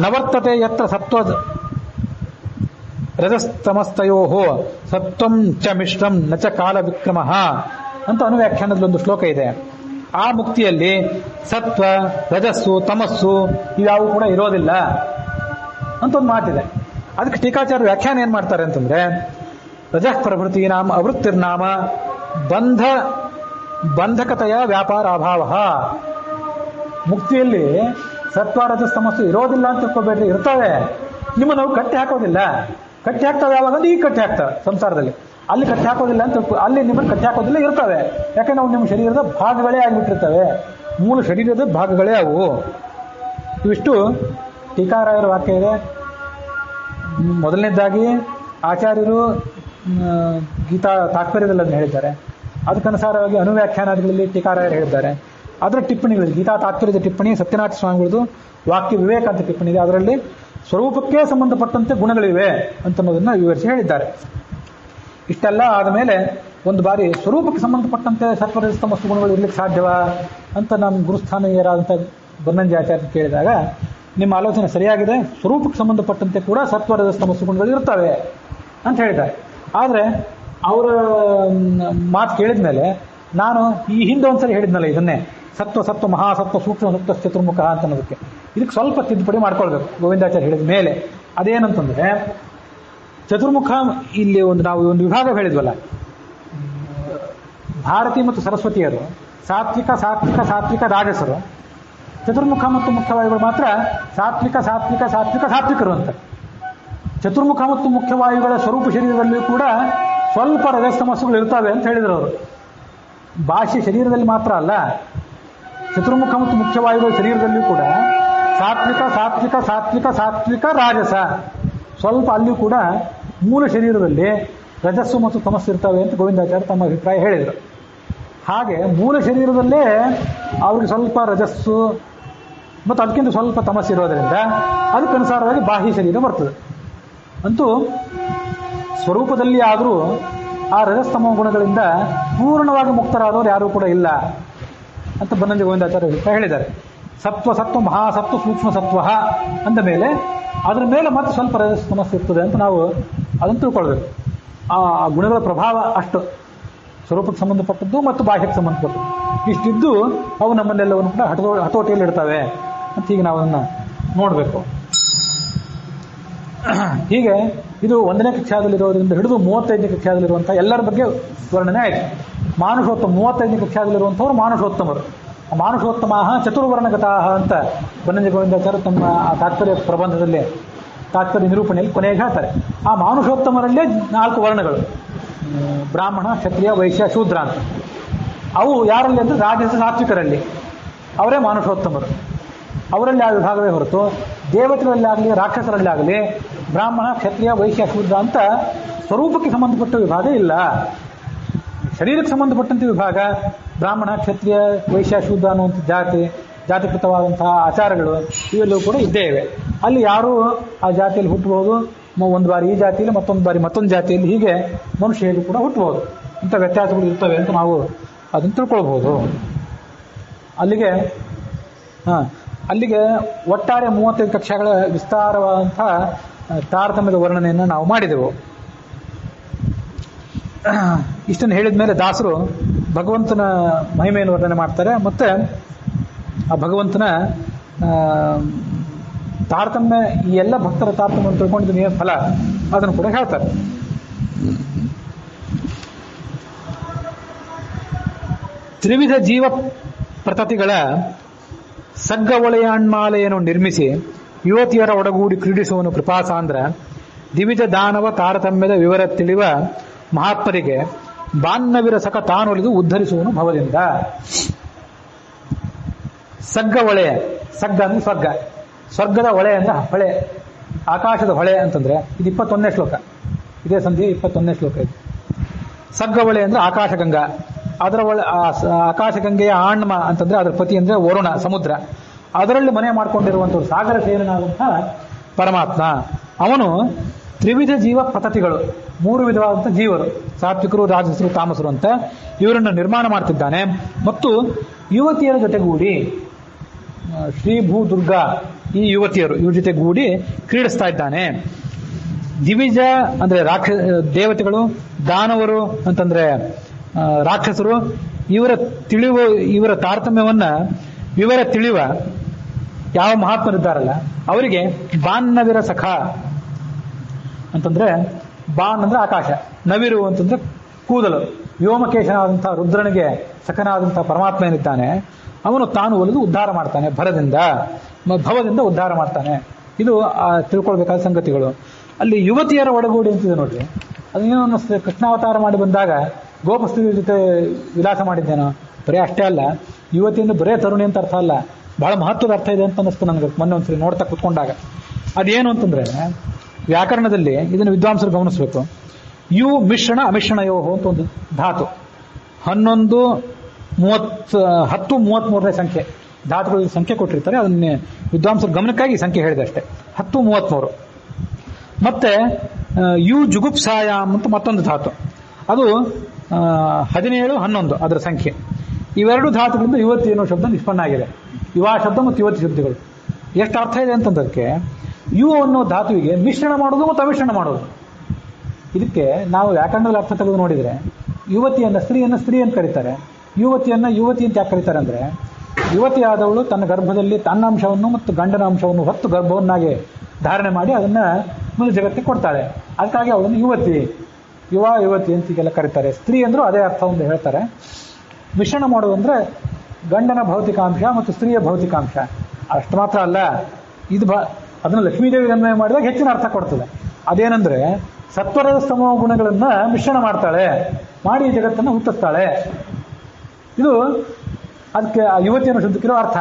ನವರ್ತತೆ ಯತ್ರ ಸತ್ವ ರಜಸ್ತಮಸ್ತಯೋ ಸತ್ವಂ ಚ ಮಿಶ್ರಂ ನಚ ಕಾಲ ವಿಕ್ರಮ ಅಂತ ಅನುವ್ಯಾಖ್ಯಾನದಲ್ಲಿ ಒಂದು ಶ್ಲೋಕ ಇದೆ. ಆ ಮುಕ್ತಿಯಲ್ಲಿ ಸತ್ವ, ರಜಸ್ಸು, ತಮಸ್ಸು ಇವ್ಯಾವು ಕೂಡ ಇರೋದಿಲ್ಲ ಅಂತ ಒಂದು ಮಾತಿದೆ. ಅದಕ್ಕೆ ಟೀಕಾಚಾರ್ಯ ವ್ಯಾಖ್ಯಾನ ಏನ್ ಮಾಡ್ತಾರೆ ಅಂತಂದ್ರೆ, ರಜಃ ಪ್ರಭೃತಿ ನಾಮ ಅವೃತ್ತಿರ್ನಾಮ ಬಂಧಕತೆಯ ವ್ಯಾಪಾರ ಅಭಾವ. ಮುಕ್ತಿಯಲ್ಲಿ ಸತ್ವ, ರಜಸ್, ತಮಸ್ಸು ಇರೋದಿಲ್ಲ ಅಂತ ತಿಳ್ಕೊಬೇಡ್ರಿ, ಇರ್ತವೆ. ನಿಮ್ಮ ನಾವು ಕಟ್ಟಿ ಹಾಕೋದಿಲ್ಲ. ಕಟ್ಟಿ ಹಾಕ್ತಾವೆ ಯಾವಾಗ ಅಂದ್ರೆ ಈಗ ಕಟ್ಟಿ ಹಾಕ್ತಾವೆ ಸಂಸಾರದಲ್ಲಿ. ಅಲ್ಲಿ ಕಟ್ಟಿ ಹಾಕೋದಿಲ್ಲ ಅಂತ ಅಲ್ಲಿ ನಿಮ್ಮನ್ನು ಕಟ್ಟಿ ಹಾಕೋದಿಲ್ಲ, ಇರ್ತವೆ. ಯಾಕಂದ್ರೆ ನಾವು ನಿಮ್ಮ ಶರೀರದ ಭಾಗಗಳೇ ಆಗಿಬಿಟ್ಟಿರ್ತವೆ, ಮೂಲ ಶರೀರದ ಭಾಗಗಳೇ ಅವು. ಇವಿಷ್ಟು ಟೀಕಾರಾಯರ ವಾಕ್ಯ ಇದೆ. ಮೊದಲನೇದಾಗಿ ಆಚಾರ್ಯರು ಗೀತಾ ತಾತ್ಪರ್ಯದಲ್ಲಿ ಅದನ್ನು ಹೇಳಿದ್ದಾರೆ. ಅದಕ್ಕನುಸಾರವಾಗಿ ಅನುವ್ಯಾಖ್ಯಾನಗಳಲ್ಲಿ ಟೀಕಾರಾಯರು ಹೇಳಿದ್ದಾರೆ. ಅದರ ಟಿಪ್ಪಣಿಗಳು, ಗೀತಾ ತಾತ್ಪರ್ಯದ ಟಿಪ್ಪಣಿ, ಸತ್ಯನಾಥ ಸ್ವಾಮಿಗಳದು ವಾಕ್ಯ ವಿವೇಕ ಅಂತ ಟಿಪ್ಪಣಿ ಇದೆ. ಅದರಲ್ಲಿ ಸ್ವರೂಪಕ್ಕೆ ಸಂಬಂಧಪಟ್ಟಂತೆ ಗುಣಗಳಿವೆ ಅಂತನ್ನೋದನ್ನ ವಿವರಿಸಿ ಹೇಳಿದ್ದಾರೆ. ಇಷ್ಟೆಲ್ಲ ಆದಮೇಲೆ ಒಂದು ಬಾರಿ ಸ್ವರೂಪಕ್ಕೆ ಸಂಬಂಧಪಟ್ಟಂತೆ ಸತ್ವರಜಸ್ತಮಸ್ತು ಗುಣಗಳು ಇರ್ಲಿಕ್ಕೆ ಸಾಧ್ಯವಾ ಅಂತ ನಮ್ಮ ಗುರುಸ್ಥಾನೀಯರಾದಂಥ ಬನ್ನಂಜಿ ಆಚಾರ್ಯ ಕೇಳಿದಾಗ, ನಿಮ್ಮ ಆಲೋಚನೆ ಸರಿಯಾಗಿದೆ, ಸ್ವರೂಪಕ್ಕೆ ಸಂಬಂಧಪಟ್ಟಂತೆ ಕೂಡ ಸತ್ವರಜಸ್ತಮಸ್ತು ಗುಣಗಳು ಇರ್ತವೆ ಅಂತ ಹೇಳಿದ್ದಾರೆ. ಆದರೆ ಅವರ ಮಾತು ಕೇಳಿದ ಮೇಲೆ ನಾನು ಈ ಹಿಂದೆ ಒಂದ್ಸರಿ ಹೇಳಿದ್ನಲ್ಲ ಇದನ್ನೇ, ಸತ್ವ ಮಹಾಸತ್ವ ಸೂಕ್ಷ್ಮ ಸತ್ವ ಚತುರ್ಮುಖ ಅಂತ ಅನ್ನೋದಕ್ಕೆ ಇದಕ್ಕೆ ಸ್ವಲ್ಪ ತಿದ್ದುಪಡಿ ಮಾಡ್ಕೊಳ್ಬೇಕು ಗೋವಿಂದಾಚಾರ್ಯ ಹೇಳಿದ ಮೇಲೆ. ಅದೇನಂತಂದ್ರೆ ಚತುರ್ಮುಖ ಇಲ್ಲಿ ನಾವು ಒಂದು ವಿಭಾಗ ಹೇಳಿದ್ವಲ್ಲ, ಭಾರತಿ ಮತ್ತು ಸರಸ್ವತಿಯರು ಸಾತ್ವಿಕ ಸಾತ್ವಿಕ ಸಾತ್ವಿಕ ರಾಜಸರು, ಚತುರ್ಮುಖ ಮತ್ತು ಮುಖ್ಯವಾಯುಗಳು ಮಾತ್ರ ಸಾತ್ವಿಕ ಸಾತ್ವಿಕ ಸಾತ್ವಿಕ ಸಾತ್ವಿಕರು ಅಂತ. ಚತುರ್ಮುಖ ಮತ್ತು ಮುಖ್ಯವಾಯುಗಳ ಸ್ವರೂಪ ಶರೀರದಲ್ಲಿಯೂ ಕೂಡ ಸ್ವಲ್ಪ ರಜಸ್ತಮಸ್ಸುಗಳು ಇರ್ತವೆ ಅಂತ ಹೇಳಿದ್ರು ಅವರು. ಬಾಹ್ಯ ಶರೀರದಲ್ಲಿ ಮಾತ್ರ ಅಲ್ಲ, ಚತುರ್ಮುಖ ಮತ್ತು ಮುಖ್ಯವಾಯುಗಳ ಶರೀರದಲ್ಲಿಯೂ ಕೂಡ ಸಾತ್ವಿಕ ಸಾತ್ವಿಕ ಸಾತ್ವಿಕ ಸಾತ್ವಿಕ ರಾಜಸ ಸ್ವಲ್ಪ ಅಲ್ಲಿಯೂ ಕೂಡ ಮೂಲ ಶರೀರದಲ್ಲಿ ರಜಸ್ಸು ಮತ್ತು ತಮಸ್ಸು ಇರ್ತವೆ ಅಂತ ಗೋವಿಂದಾಚಾರ್ಯ ತಮ್ಮ ಅಭಿಪ್ರಾಯ ಹೇಳಿದರು. ಹಾಗೆ ಮೂಲ ಶರೀರದಲ್ಲೇ ಅವ್ರಿಗೆ ಸ್ವಲ್ಪ ರಜಸ್ಸು ಮತ್ತು ಅದಕ್ಕಿಂತ ಸ್ವಲ್ಪ ತಮಸ್ಸು ಇರೋದರಿಂದ ಅದಕ್ಕನುಸಾರವಾಗಿ ಬಾಹ್ಯ ಶರೀರ ಬರ್ತದೆ. ಅಂತೂ ಸ್ವರೂಪದಲ್ಲಿ ಆದರೂ ಆ ರಜಸ್ತಮ ಗುಣಗಳಿಂದ ಪೂರ್ಣವಾಗಿ ಮುಕ್ತರಾದವರು ಯಾರೂ ಕೂಡ ಇಲ್ಲ ಅಂತ ಬನ್ನಂಜ ಗೋವಿಂದಾಚಾರ್ಯ ಅಭಿಪ್ರಾಯ ಹೇಳಿದ್ದಾರೆ. ಸತ್ವ ಸತ್ವ ಮಹಾಸತ್ವ ಸೂಕ್ಷ್ಮ ಸತ್ವ ಅಂದ ಮೇಲೆ ಅದರ ಮೇಲೆ ಮತ್ತೆ ಸ್ವಲ್ಪ ರಜಸ್ತಮಸ್ಸು ಇರ್ತದೆ ಅಂತ ನಾವು ಅದನ್ನು ತಿಳ್ಕೊಳ್ಬೇಕು. ಆ ಗುಣಗಳ ಪ್ರಭಾವ ಅಷ್ಟು ಸ್ವರೂಪಕ್ಕೆ ಸಂಬಂಧಪಟ್ಟದ್ದು ಮತ್ತು ಬಾಹ್ಯಕ್ಕೆ ಸಂಬಂಧಪಟ್ಟದ್ದು ಇಷ್ಟಿದ್ದು ಅವು ನಮ್ಮನ್ನೆಲ್ಲವನ್ನು ಕೂಡ ಹತೋಟಿಯಲ್ಲಿ ಇಡ್ತವೆ ಅಂತ ಹೀಗೆ ನಾವು ಅದನ್ನು ನೋಡಬೇಕು. ಹೀಗೆ ಇದು 1ನೇ ಕಕ್ಷಾದಲ್ಲಿರೋದ್ರಿಂದ ಹಿಡಿದು 35ನೇ ಕಕ್ಷಾದಲ್ಲಿರುವಂಥ ಎಲ್ಲರ ಬಗ್ಗೆ ವರ್ಣನೆ ಆಯಿತು. ಮಾನುಷೋತ್ತಮ 35ನೇ ಕಕ್ಷಾದಲ್ಲಿರುವಂಥವ್ರು ಮಾನುಷೋತ್ತಮರು. ಮಾನುಷೋತ್ತಮ ಚತುರ್ವರ್ಣಗತಾ ಅಂತ ಬನ್ನಂಜ ಗೋವಿಂದಾಚಾರ್ಯ ತಮ್ಮ ತಾತ್ಪರ್ಯ ಪ್ರಬಂಧದಲ್ಲಿ ತಾತ್ಪರ್ಯ ನಿರೂಪಣೆಯಲ್ಲಿ ಕೊನೆಗೆ ಹೇಳ್ತಾರೆ. ಆ ಮಾನುಷೋತ್ತಮರಲ್ಲೇ 4 ವರ್ಣಗಳು, ಬ್ರಾಹ್ಮಣ ಕ್ಷತ್ರಿಯ ವೈಶ್ಯ ಶೂದ್ರ ಅಂತ. ಅವು ಯಾರಲ್ಲಿ ಅಂದರೆ ರಾಜಸ ಸಾತ್ವಿಕರಲ್ಲಿ, ಅವರೇ ಮಾನುಷೋತ್ತಮರು. ಅವರಲ್ಲಿ ಆ ವಿಭಾಗವೇ ಹೊರತು ದೇವತೆಗಳಲ್ಲಾಗಲಿ ರಾಕ್ಷಸರಲ್ಲಾಗಲಿ ಬ್ರಾಹ್ಮಣ ಕ್ಷತ್ರಿಯ ವೈಶ್ಯ ಶೂದ್ರ ಅಂತ ಸ್ವರೂಪಕ್ಕೆ ಸಂಬಂಧಪಟ್ಟ ವಿಭಾಗ ಇಲ್ಲ. ಶರೀರಕ್ಕೆ ಸಂಬಂಧಪಟ್ಟಂತೆ ವಿಭಾಗ ಬ್ರಾಹ್ಮಣ ಕ್ಷತ್ರಿಯ ವೈಶ್ಯ ಶೂದ್ರ ಅನ್ನುವಂಥ ಜಾತಿಕೃತವಾದಂತಹ ಆಚಾರಗಳು ಇವೆಲ್ಲವೂ ಕೂಡ ಇದ್ದೇ ಇವೆ. ಅಲ್ಲಿ ಯಾರೂ ಆ ಜಾತಿಯಲ್ಲಿ ಹುಟ್ಟಬಹುದು, ಒಂದು ಬಾರಿ ಈ ಜಾತಿಯಲ್ಲಿ ಮತ್ತೊಂದು ಬಾರಿ ಮತ್ತೊಂದು ಜಾತಿಯಲ್ಲಿ, ಹೀಗೆ ಮನುಷ್ಯ ಹೇಗೂ ಕೂಡ ಹುಟ್ಟಬಹುದು. ಇಂಥ ವ್ಯತ್ಯಾಸಗಳು ಇರ್ತವೆ ಅಂತ ನಾವು ಅದನ್ನು ತಿಳ್ಕೊಳ್ಬಹುದು. ಅಲ್ಲಿಗೆ ಒಟ್ಟಾರೆ 35 ಕಕ್ಷೆಗಳ ವಿಸ್ತಾರವಾದಂಥ ತಾರತಮ್ಯದ ವರ್ಣನೆಯನ್ನು ನಾವು ಮಾಡಿದೆವು. ಇಷ್ಟನ್ನು ಹೇಳಿದ ಮೇಲೆ ದಾಸರು ಭಗವಂತನ ಮಹಿಮೆಯನ್ನು ವರ್ಣನೆ ಮಾಡ್ತಾರೆ. ಮತ್ತೆ ಆ ಭಗವಂತನ ತಾರತಮ್ಯ, ಈ ಎಲ್ಲ ಭಕ್ತರ ತಾರತಮ್ಯವನ್ನು ತಿಳ್ಕೊಂಡಿದ್ದು ಏನು ಫಲ ಅದನ್ನು ಕೂಡ ಹೇಳ್ತಾರೆ. ತ್ರಿವಿಧ ಜೀವ ಪ್ರತತಿಗಳ ಸಗ್ಗ ಒಳೆಯಾಣ್ಮಾಲೆಯನ್ನು ನಿರ್ಮಿಸಿ ಯುವತಿಯರ ಒಡಗೂಡಿ ಕ್ರೀಡಿಸುವನು ಕೃಪಾಸಾಂದ್ರ ದಿವಿಜ ದಾನವ ತಾರತಮ್ಯದ ವಿವರ ತಿಳಿವ ಮಹಾತ್ಮರಿಗೆ ಬಾನ್ನವಿರ ಸಕ ತಾನೊಲಿದು ಉದ್ಧರಿಸುವನು ಭವದಿಂದ. ಸಗ್ಗ ಒಳೆ, ಸಗ್ಗ ಅಂದ್ರೆ ಸ್ವರ್ಗ, ಸ್ವರ್ಗದ ಹೊಳೆ ಅಂದ್ರೆ ಹೊಳೆ, ಆಕಾಶದ ಹೊಳೆ ಅಂತಂದ್ರೆ ಇದು 21ನೇ ಶ್ಲೋಕ, ಇದೇ ಸಂಧಿ 21ನೇ ಶ್ಲೋಕ ಇದು. ಸಗ್ಗ ಹೊಳೆ ಅಂದ್ರೆ ಆಕಾಶಗಂಗಾ, ಅದರ ಆಕಾಶಗಂಗೆಯ ಆಣ್ಮ ಅಂತಂದ್ರೆ ಅದರ ಪತಿ ಅಂದ್ರೆ ವರುಣ ಸಮುದ್ರ, ಅದರಲ್ಲಿ ಮನೆ ಮಾಡಿಕೊಂಡಿರುವಂಥವ್ರು ಸಾಗರ ಸೇನನಾದಂತಹ ಪರಮಾತ್ಮ. ಅವನು ತ್ರಿವಿಧ ಜೀವ ಪತತಿಗಳು, 3 ವಿಧವಾದಂಥ ಜೀವರು, ಸಾತ್ವಿಕರು ರಾಜಸರು ತಾಮಸರು ಅಂತ ಇವರನ್ನು ನಿರ್ಮಾಣ ಮಾಡ್ತಿದ್ದಾನೆ. ಮತ್ತು ಯುವತಿಯರ ಜೊತೆಗೂಡಿ ಶ್ರೀ ಭೂ ದುರ್ಗಾ ಈ ಯುವತಿಯರು ಇವ್ರ ಜೊತೆಗೂಡಿ ಕ್ರೀಡಿಸ್ತಾ ಇದ್ದಾನೆ. ದಿವಿಜ ಅಂದ್ರೆ ದೇವತೆಗಳು, ದಾನವರು ಅಂತಂದ್ರೆ ರಾಕ್ಷಸರು, ಇವರ ತಾರತಮ್ಯವನ್ನ ವಿವರ ತಿಳಿಯುವ ಯಾವ ಮಹಾತ್ಮರಿದ್ದಾರಲ್ಲ ಅವರಿಗೆ ಬಾನ್ನವಿರ ಸಖ ಅಂತಂದ್ರೆ, ಬಾನ್ ಅಂದ್ರೆ ಆಕಾಶ, ನವಿರು ಅಂತಂದ್ರೆ ಕೂದಲು, ವ್ಯೋಮಕೇಶನಾದಂತಹ ರುದ್ರನಿಗೆ ಸಖನಾದಂತಹ ಪರಮಾತ್ಮ ಏನಿದ್ದಾನೆ ಅವನು ತಾನು ಒಲಿದು ಉದ್ಧಾರ ಮಾಡ್ತಾನೆ, ಭವದಿಂದ ಉದ್ಧಾರ ಮಾಡ್ತಾನೆ. ಇದು ತಿಳ್ಕೊಳ್ಬೇಕಾದ ಸಂಗತಿಗಳು. ಅಲ್ಲಿ ಯುವತಿಯರ ಒಡಗೂಡಿ ಅಂತಿದೆ ನೋಡ್ರಿ, ಅದೇನೋ ಅನ್ನಿಸ್ತದೆ, ಕೃಷ್ಣಾವತಾರ ಮಾಡಿ ಬಂದಾಗ ಗೋಪಸ್ತ್ರೀ ಜೊತೆ ವಿಲಾಸ ಮಾಡಿದ್ದೇನೋ, ಬರೀ ಅಷ್ಟೇ ಅಲ್ಲ, ಯುವತಿಯಿಂದ ಬರೇ ತರುಣಿ ಅಂತ ಅರ್ಥ ಅಲ್ಲ, ಬಹಳ ಮಹತ್ವದ ಅರ್ಥ ಇದೆ ಅಂತ ಅನ್ನಿಸ್ತು ನನಗೆ ಮೊನ್ನೆ ಒಂದ್ಸರಿ ನೋಡ್ತಾ ಕುತ್ಕೊಂಡಾಗ. ಅದೇನು ಅಂತಂದ್ರೆ ವ್ಯಾಕರಣದಲ್ಲಿ ಇದನ್ನು ವಿದ್ವಾಂಸರು ಗಮನಿಸಬೇಕು. ಯು ಮಿಶ್ರಣ ಅಮಿಶ್ರಣಯೋಹೋ ಅಂತ ಒಂದು ಧಾತು, 11, 30, 10, 33ನೇ ಸಂಖ್ಯೆ ಧಾತುಗಳಿಗೆ ಸಂಖ್ಯೆ ಕೊಟ್ಟಿರ್ತಾರೆ. ಅದನ್ನೇ ವಿದ್ವಾಂಸರ ಗಮನಕ್ಕಾಗಿ ಸಂಖ್ಯೆ ಹೇಳಿದೆ ಅಷ್ಟೇ, 10, 33. ಮತ್ತೆ ಯು ಜುಗುಪ್ಸಾಯಾಮ್ ಅಂತ ಮತ್ತೊಂದು ಧಾತು, ಅದು 17, 11 ಅದರ ಸಂಖ್ಯೆ. ಇವೆರಡು ಧಾತುಗಳಿಂದ ಯುವತಿ ಅನ್ನೋ ಶಬ್ದ ನಿಷ್ಪನ್ನ ಆಗಿದೆ. ಯುವ ಶಬ್ದ ಮತ್ತು ಯುವತಿ ಶಬ್ದಗಳು ಎಷ್ಟು ಅರ್ಥ ಇದೆ ಅಂತಂದಕ್ಕೆ, ಯು ಅನ್ನೋ ಧಾತುವಿಗೆ ಮಿಶ್ರಣ ಮಾಡೋದು ಮತ್ತು ಅಮಿಶ್ರಣ ಮಾಡೋದು. ಇದಕ್ಕೆ ನಾವು ವ್ಯಾಕರಣದಲ್ಲಿ ಅರ್ಥ ತೆಗೆದು ನೋಡಿದರೆ ಯುವತಿಯನ್ನ ಸ್ತ್ರೀ ಅಂತ ಕರೀತಾರೆ, ಯುವತಿಯನ್ನ ಯುವತಿ ಅಂತ ಯಾಕೆ ಕರೀತಾರೆ ಅಂದ್ರೆ ಯುವತಿಯಾದವಳು ತನ್ನ ಗರ್ಭದಲ್ಲಿ ತನ್ನ ಅಂಶವನ್ನು ಮತ್ತು ಗಂಡನ ಅಂಶವನ್ನು ಹೊತ್ತು ಗರ್ಭವನ್ನಾಗಿ ಧಾರಣೆ ಮಾಡಿ ಅದನ್ನ ಮುಂದೆ ಜಗತ್ತಿಗೆ ಕೊಡ್ತಾಳೆ. ಅದಕ್ಕಾಗಿ ಅವಳನ್ನು ಯುವತಿ, ಯುವತಿ ಅಂತ ಈಗೆಲ್ಲ ಕರೀತಾರೆ. ಸ್ತ್ರೀ ಅಂದ್ರೂ ಅದೇ ಅರ್ಥವನ್ನು ಹೇಳ್ತಾರೆ. ಮಿಶ್ರಣ ಮಾಡೋದಂದ್ರೆ ಗಂಡನ ಭೌತಿಕಾಂಶ ಮತ್ತು ಸ್ತ್ರೀಯ ಭೌತಿಕಾಂಶ. ಅಷ್ಟು ಮಾತ್ರ ಅಲ್ಲ, ಇದು ಅದನ್ನು ಲಕ್ಷ್ಮೀದೇವಿ ಅನ್ವಯ ಮಾಡಿದಾಗ ಹೆಚ್ಚಿನ ಅರ್ಥ ಕೊಡ್ತದೆ. ಅದೇನೆಂದ್ರೆ ಸತ್ವರದ ಸ್ತಮೋ ಗುಣಗಳನ್ನ ಮಿಶ್ರಣ ಮಾಡ್ತಾಳೆ, ಮಾಡಿ ಈ ಜಗತ್ತನ್ನು ಹುಟ್ಟಿಸ್ತಾಳೆ. ಇದು ಅದಕ್ಕೆ ಆ ಯುವತಿಯನ್ನು ಶಬ್ದಕ್ಕಿರೋ ಅರ್ಥ.